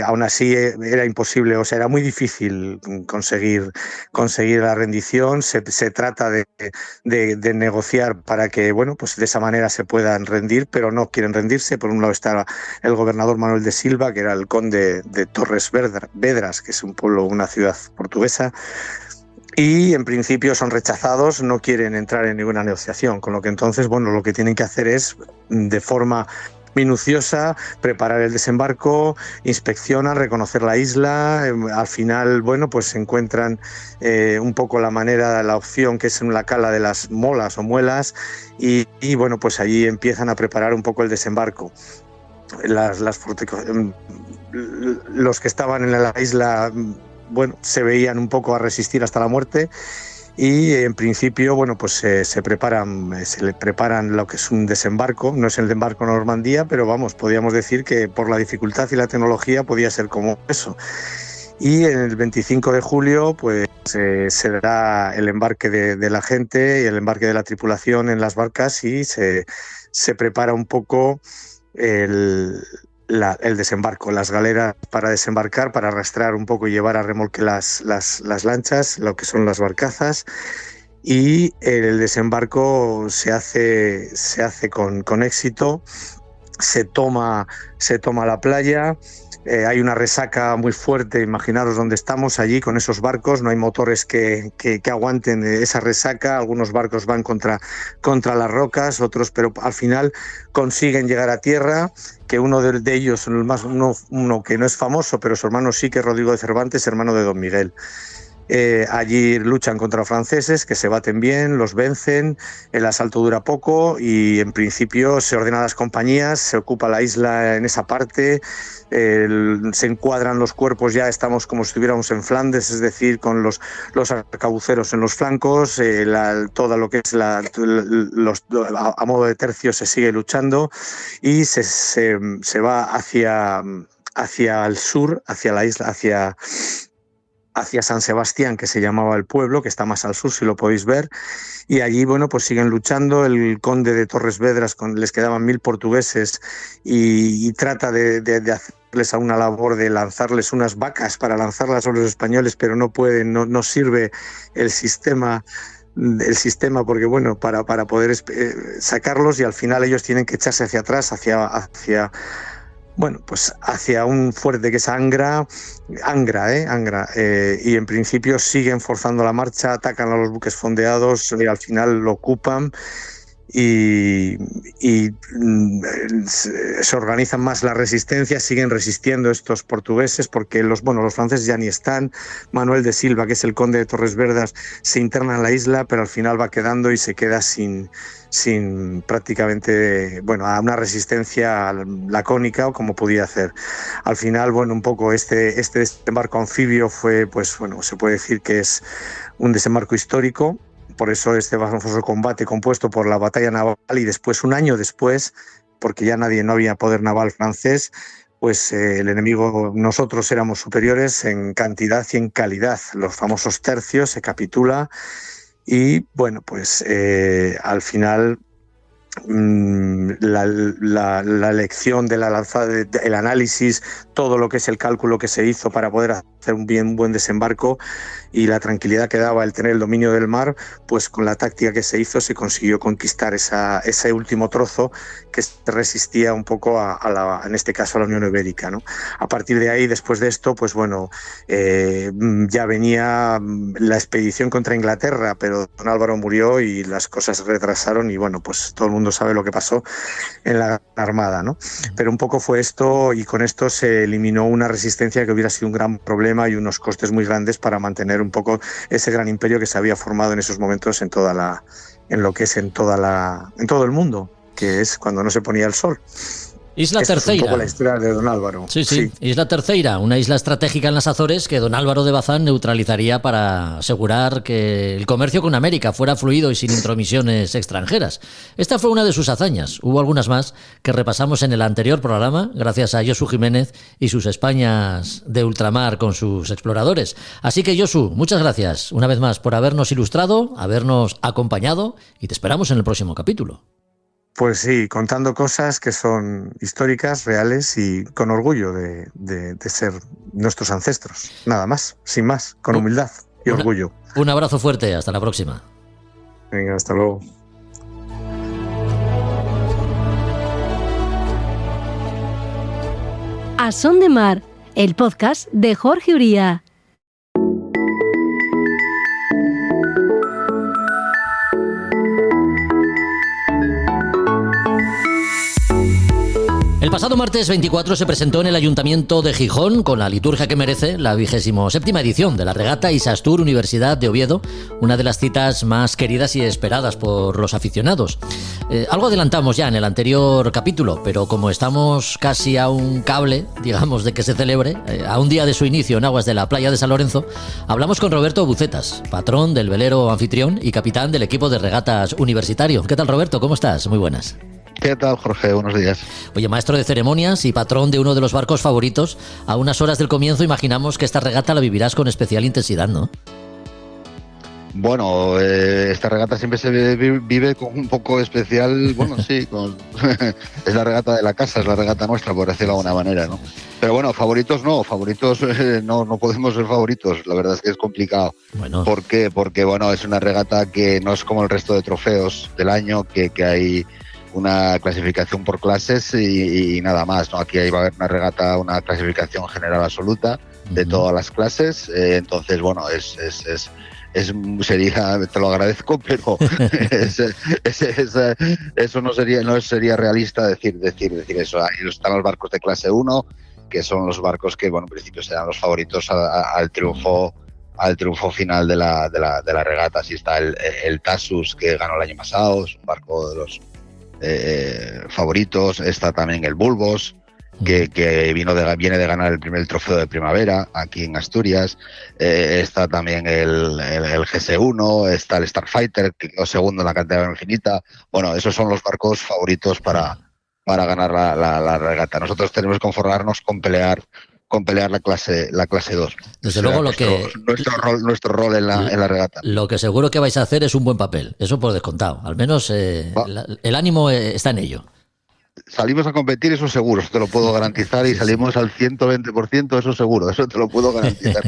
H: Aún así era imposible, o sea, era muy difícil conseguir la rendición. Se trata de negociar para que, bueno, pues de esa manera se puedan rendir, pero no quieren rendirse. Por un lado está el gobernador Manuel de Silva, que era el conde de Torres Vedras, que es un pueblo, una ciudad portuguesa, y en principio son rechazados, no quieren entrar en ninguna negociación, con lo que entonces, bueno, lo que tienen que hacer es, de forma minuciosa, preparar el desembarco, inspeccionan, reconocer la isla. Al final, bueno, pues se encuentran un poco la opción que es en la cala de las molas o muelas, y bueno, pues allí empiezan a preparar un poco el desembarco. Los que estaban en la isla, bueno, se veían un poco a resistir hasta la muerte. Y en principio, bueno, pues se le preparan lo que es un desembarco. No es el desembarco en Normandía, pero vamos, podríamos decir que por la dificultad y la tecnología podía ser como eso. Y en el 25 de julio, pues se dará el embarque de la gente y el embarque de la tripulación en las barcas, y se prepara un poco el desembarco, las galeras para desembarcar, para arrastrar un poco y llevar a remolque las lanchas, lo que son las barcazas, y el desembarco se hace con éxito. Se toma la playa. Hay una resaca muy fuerte, imaginaros dónde estamos, allí con esos barcos, no hay motores que aguanten esa resaca. Algunos barcos van contra las rocas, otros, pero al final consiguen llegar a tierra, que uno de ellos, uno que no es famoso, pero su hermano sí, que es Rodrigo de Cervantes, hermano de Don Miguel. Allí luchan contra los franceses, que se baten bien, los vencen, el asalto dura poco, y en principio se ordenan las compañías, se ocupa la isla en esa parte, se encuadran los cuerpos, ya estamos como si estuviéramos en Flandes, es decir, con los arcabuceros en los flancos, todo lo que es a modo de tercio se sigue luchando, y se va hacia el sur, hacia la isla,
L: hacia San Sebastián, que se llamaba el pueblo, que está más al sur, si lo podéis ver, y allí, bueno, pues siguen luchando. El conde de Torres Vedras, les quedaban 1000 portugueses y trata de hacerles a una labor de lanzarles unas vacas para lanzarlas sobre los españoles, pero no pueden, no sirve el sistema porque, bueno, para poder sacarlos, y al final ellos tienen que echarse hacia atrás, hacia un fuerte que es Angra, y en principio siguen forzando la marcha, atacan a los buques fondeados y al final lo ocupan y se organizan más la resistencia, siguen resistiendo estos portugueses porque los franceses ya ni están. Manuel de Silva, que es el conde de Torres Vedras, se interna en la isla, pero al final va quedando y se queda sin prácticamente, a una resistencia lacónica o como podía hacer. Al final, un poco este desembarco anfibio fue, se puede decir que es un desembarco histórico. Por eso este famoso combate compuesto por la batalla naval y después, un año después, porque ya no había poder naval francés, pues el enemigo, nosotros éramos superiores en cantidad y en calidad. Los famosos tercios, se capitula y al final la lección de la lanzada, el análisis, todo lo que es el cálculo que se hizo para poder hacer un buen desembarco y la tranquilidad que daba el tener el dominio del mar, pues con la táctica que se hizo se consiguió conquistar ese último trozo que resistía un poco en este caso a la Unión Ibérica, ¿no? A partir de ahí, después de esto, ya venía la expedición contra Inglaterra, pero don Álvaro murió y las cosas se retrasaron y todo el mundo sabe lo que pasó en la Armada, ¿no? Pero un poco fue esto, y con esto se eliminó una resistencia que hubiera sido un gran problema y unos costes muy grandes para mantener un poco ese gran imperio que se había formado en esos momentos en todo el mundo, que es cuando no se ponía el sol.
B: Isla
L: Esta
B: Terceira.
L: Es un poco la historia de don Álvaro.
B: Sí. Isla Terceira, una isla estratégica en las Azores que don Álvaro de Bazán neutralizaría para asegurar que el comercio con América fuera fluido y sin intromisiones extranjeras. Esta fue una de sus hazañas. Hubo algunas más que repasamos en el anterior programa, gracias a Josu Jiménez y sus Españas de ultramar con sus exploradores. Así que, Josu, muchas gracias una vez más por habernos ilustrado, habernos acompañado, y te esperamos en el próximo capítulo.
L: Pues sí, contando cosas que son históricas, reales y con orgullo de ser nuestros ancestros. Nada más, sin más, con humildad y orgullo.
B: Un abrazo fuerte, hasta la próxima.
L: Venga, hasta luego.
C: A Son de Mar, el podcast de Jorge Uría.
B: El pasado martes 24 se presentó en el Ayuntamiento de Gijón, con la liturgia que merece, la 27ª edición de la regata Isastur Universidad de Oviedo, una de las citas más queridas y esperadas por los aficionados. Algo adelantamos ya en el anterior capítulo, pero como estamos casi a un cable, digamos, de que se celebre, a un día de su inicio en aguas de la playa de San Lorenzo, hablamos con Roberto Bucetas, patrón del velero anfitrión y capitán del equipo de regatas universitario. ¿Qué tal, Roberto? ¿Cómo estás? Muy buenas.
M: ¿Qué tal, Jorge? Buenos días.
B: Oye, maestro de ceremonias y patrón de uno de los barcos favoritos, a unas horas del comienzo imaginamos que esta regata la vivirás con especial intensidad, ¿no?
M: Bueno, esta regata siempre se vive con un poco especial, sí, es la regata de la casa, es la regata nuestra, por decirlo de alguna manera, ¿no? Pero bueno, favoritos no podemos ser favoritos, la verdad es que es complicado.
B: Bueno.
M: ¿Por qué? Porque, es una regata que no es como el resto de trofeos del año, que hay una clasificación por clases y nada más, ¿no? Aquí va a haber una regata, una clasificación general absoluta de todas las clases, entonces, sería, te lo agradezco, pero eso no sería realista decir eso. Ahí están los barcos de clase 1, que son los barcos que, en principio serán los favoritos al triunfo final de la regata. Así está el Tasus, que ganó el año pasado, es un barco de los favoritos. Está también el Bulbos, que viene de ganar el primer trofeo de primavera aquí en Asturias. Está también el GS1, está el Starfighter, que quedó segundo en la cantidad infinita. Esos son los barcos favoritos para ganar la regata. Nosotros tenemos que conformarnos con pelear con pelear la clase 2.
B: Desde luego
M: nuestro rol en la regata.
B: Lo que seguro que vais a hacer es un buen papel, eso por descontado. Al menos el ánimo está en ello.
M: Salimos a competir, eso seguro, eso te lo puedo garantizar, y salimos al 120%, eso seguro, eso te lo puedo garantizar.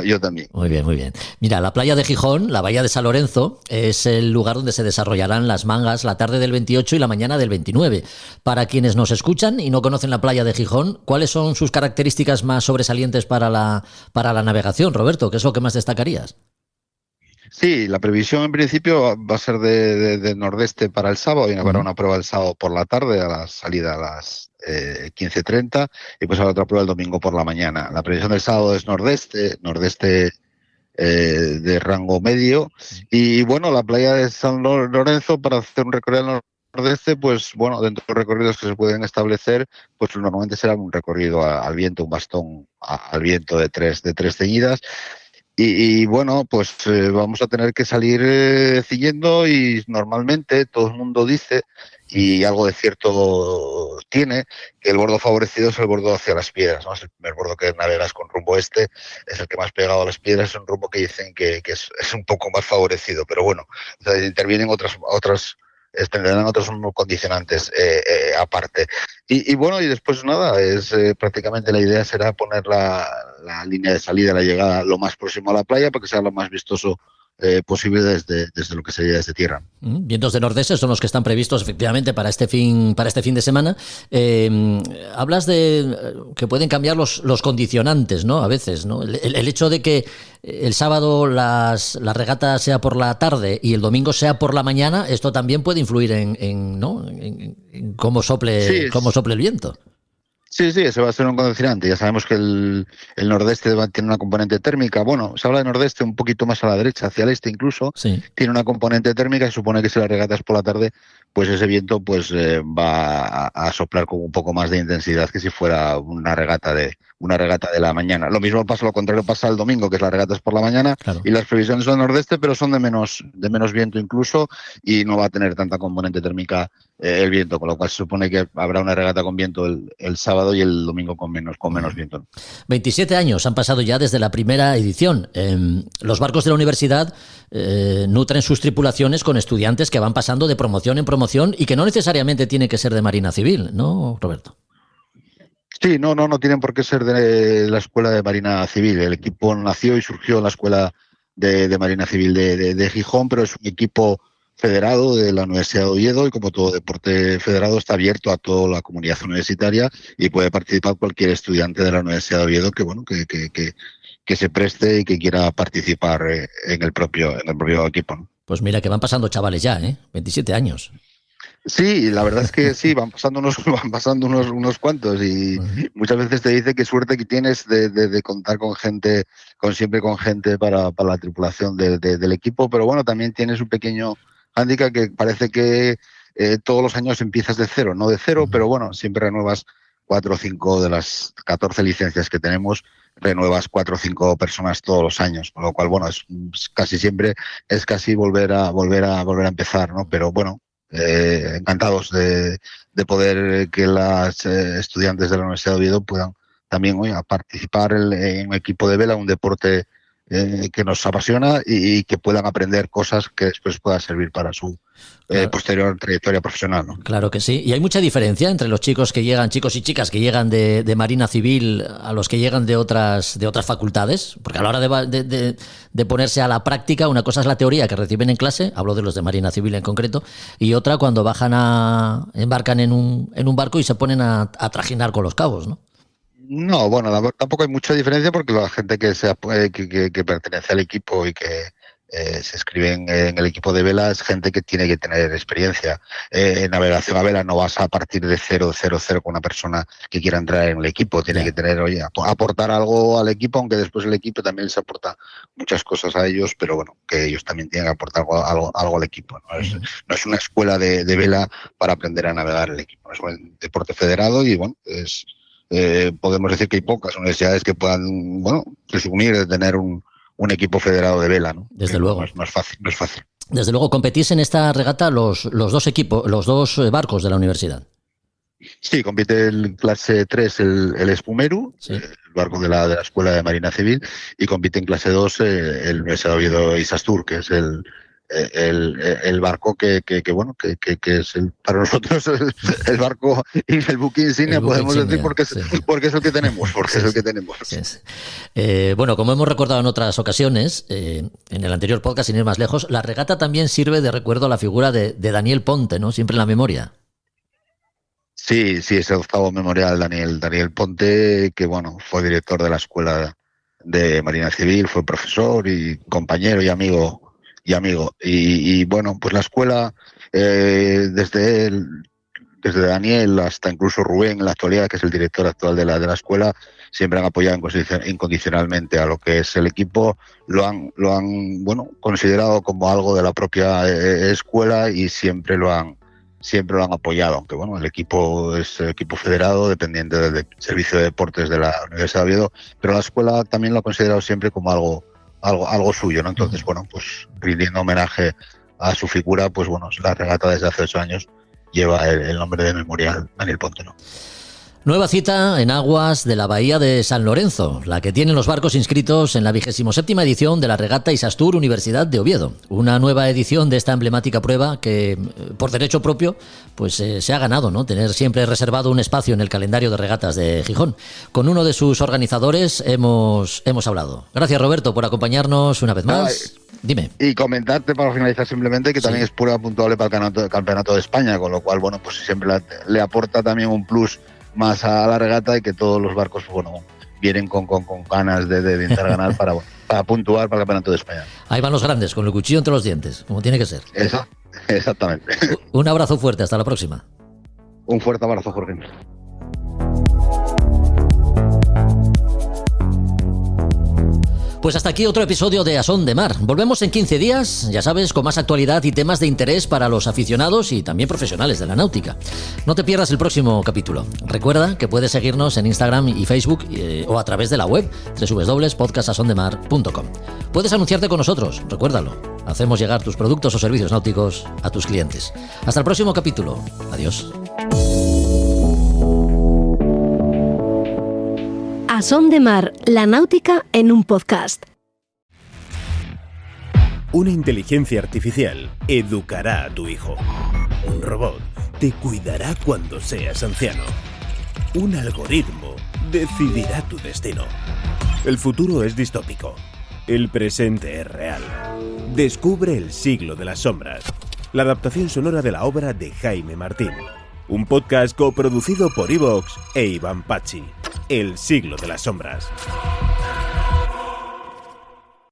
M: Yo también.
B: Muy bien, muy bien. Mira, la playa de Gijón, la bahía de San Lorenzo, es el lugar donde se desarrollarán las mangas la tarde del 28 y la mañana del 29. Para quienes nos escuchan y no conocen la playa de Gijón, ¿cuáles son sus características más sobresalientes para la navegación, Roberto? ¿Qué es lo que más destacarías?
M: Sí, la previsión en principio va a ser de nordeste para el sábado, y habrá una prueba el sábado por la tarde, a la salida a las 15:30, y pues habrá otra prueba el domingo por la mañana. La previsión del sábado es nordeste de rango medio, y bueno, la playa de San Lorenzo, para hacer un recorrido al nordeste, pues bueno, dentro de los recorridos que se pueden establecer, pues normalmente será un recorrido al viento, un bastón al viento de tres ceñidas. Y bueno, pues vamos a tener que salir siguiendo, y normalmente todo el mundo dice, y algo de cierto tiene, que el bordo favorecido es el bordo hacia las piedras, ¿no? Es el primer bordo que navegas con rumbo este, es el que más pegado a las piedras, es un rumbo que dicen que es un poco más favorecido, pero bueno, o sea, intervienen tendrán otros condicionantes aparte. Y bueno, y después nada, prácticamente la idea será poner la línea de salida y la llegada lo más próximo a la playa, para que sea lo más vistoso posible desde lo que sería desde tierra.
B: Vientos de nordeste son los que están previstos efectivamente para este fin de semana. Hablas de que pueden cambiar los condicionantes, ¿no? A veces, ¿no? El hecho de que el sábado la regata sea por la tarde y el domingo sea por la mañana, esto también puede influir en cómo sople el viento.
M: Sí, ese va a ser un condicionante. Ya sabemos que el nordeste tiene una componente térmica. Bueno, se habla de nordeste un poquito más a la derecha, hacia el este incluso. Sí. Tiene una componente térmica, y supone que si la regata es por la tarde, pues ese viento pues va a soplar con un poco más de intensidad que si fuera una regata de la mañana. Lo contrario pasa el domingo, que es las regatas por la mañana, claro. Y las previsiones son nordeste, pero son de menos viento incluso, y no va a tener tanta componente térmica el viento, con lo cual se supone que habrá una regata con viento el sábado y el domingo con menos viento.
B: 27 años han pasado ya desde la primera edición. Los barcos de la universidad nutren sus tripulaciones con estudiantes que van pasando de promoción en promoción, y que no necesariamente tiene que ser de Marina Civil, ¿no, Roberto?
M: Sí, no tienen por qué ser de la Escuela de Marina Civil. El equipo nació y surgió en la Escuela de Marina Civil de Gijón, pero es un equipo federado de la Universidad de Oviedo, y como todo deporte federado está abierto a toda la comunidad universitaria, y puede participar cualquier estudiante de la Universidad de Oviedo que se preste y que quiera participar en el propio equipo, ¿no?
B: Pues mira que van pasando chavales ya, 27 años.
M: Sí, la verdad es que sí, van pasando unos cuantos, y muchas veces te dice qué suerte que tienes de contar siempre con gente para la tripulación del equipo, pero bueno, también tienes un pequeño hándicap, que parece que todos los años empiezas de cero, no de cero, pero bueno, siempre renuevas 4 o 5 de las 14 licencias que tenemos, renuevas 4 o 5 personas todos los años, con lo cual, bueno, es casi siempre volver a empezar, ¿no? Pero bueno, encantados de poder que las estudiantes de la Universidad de Oviedo puedan también a participar en un equipo de vela, un deporte que nos apasiona, y que puedan aprender cosas que después puedan servir para su posterior trayectoria profesional, ¿no?
B: Claro que sí. ¿Y hay mucha diferencia entre los chicos y chicas que llegan de Marina Civil a los que llegan de otras facultades? Porque a la hora de ponerse a la práctica, una cosa es la teoría que reciben en clase, hablo de los de Marina Civil en concreto, y otra cuando embarcan en un barco y se ponen a trajinar con los cabos, ¿no?
M: No, bueno, tampoco hay mucha diferencia, porque la gente que pertenece al equipo y que se inscribe en el equipo de vela es gente que tiene que tener experiencia. En navegación a vela no vas a partir de cero con una persona que quiera entrar en el equipo. Tiene que tener, aportar algo al equipo, aunque después el equipo también les aporta muchas cosas a ellos, pero bueno, que ellos también tienen que aportar algo al equipo, ¿no? No es una escuela de vela para aprender a navegar el equipo, es un deporte federado, y bueno, podemos decir que hay pocas universidades que puedan, presumir de tener un equipo federado de vela, ¿no?
B: Desde luego.
M: No es fácil.
B: Desde luego, competís en esta regata los dos barcos de la universidad.
M: Sí, compite en clase 3 el Espumeru, el barco de la Escuela de Marina Civil, y compite en clase 2 el Universidad de Oviedo Isastur, que es el barco que es para nosotros el barco y el buque insignia, podemos decir, porque es el que tenemos,
B: Bueno, como hemos recordado en otras ocasiones, en el anterior podcast, sin ir más lejos, la regata también sirve de recuerdo a la figura de Daniel Ponte, ¿no? Siempre en la memoria.
M: Sí, es el octavo memorial Daniel Ponte, que fue director de la Escuela de Marina Civil, fue profesor y compañero y amigo. Y pues la escuela, desde Daniel hasta incluso Rubén en la actualidad, que es el director actual de la escuela, siempre han apoyado incondicionalmente a lo que es el equipo, lo han considerado como algo de la propia escuela y siempre lo han apoyado, aunque el equipo es equipo federado, dependiente del Servicio de Deportes de la Universidad de Oviedo, pero la escuela también lo ha considerado siempre como algo suyo, ¿no? Entonces, pues rindiendo homenaje a su figura, pues la regata desde hace 8 años lleva el nombre de Memorial Daniel Ponte, ¿no?
B: Nueva cita en aguas de la bahía de San Lorenzo, la que tienen los barcos inscritos en la 27ª edición de la regata Isastur Universidad de Oviedo. Una nueva edición de esta emblemática prueba que, por derecho propio, pues se ha ganado, ¿no? Tener siempre reservado un espacio en el calendario de regatas de Gijón. Con uno de sus organizadores hemos hablado. Gracias, Roberto, por acompañarnos una vez más. Dime.
M: Y comentarte para finalizar simplemente que también es prueba puntuable para el Campeonato de España, con lo cual, pues siempre le aporta también un plus más a la regata y que todos los barcos vienen con ganas de intentar ganar para puntuar para el Campeonato de España.
B: Ahí van los grandes, con el cuchillo entre los dientes, como tiene que ser.
M: Eso, exactamente.
B: Un abrazo fuerte, hasta la próxima.
M: Un fuerte abrazo, Jorge.
B: Pues hasta aquí otro episodio de A Son de Mar. Volvemos en 15 días, ya sabes, con más actualidad y temas de interés para los aficionados y también profesionales de la náutica. No te pierdas el próximo capítulo. Recuerda que puedes seguirnos en Instagram y Facebook o a través de la web www.podcastasondemar.com. Puedes anunciarte con nosotros, recuérdalo. Hacemos llegar tus productos o servicios náuticos a tus clientes. Hasta el próximo capítulo. Adiós.
C: A Son de Mar, la náutica en un podcast.
A: Una inteligencia artificial educará a tu hijo. Un robot te cuidará cuando seas anciano. Un algoritmo decidirá tu destino. El futuro es distópico. El presente es real. Descubre El siglo de las sombras. La adaptación sonora de la obra de Jaime Martín. Un podcast coproducido por Evox e Iván Pachi. El siglo de las sombras.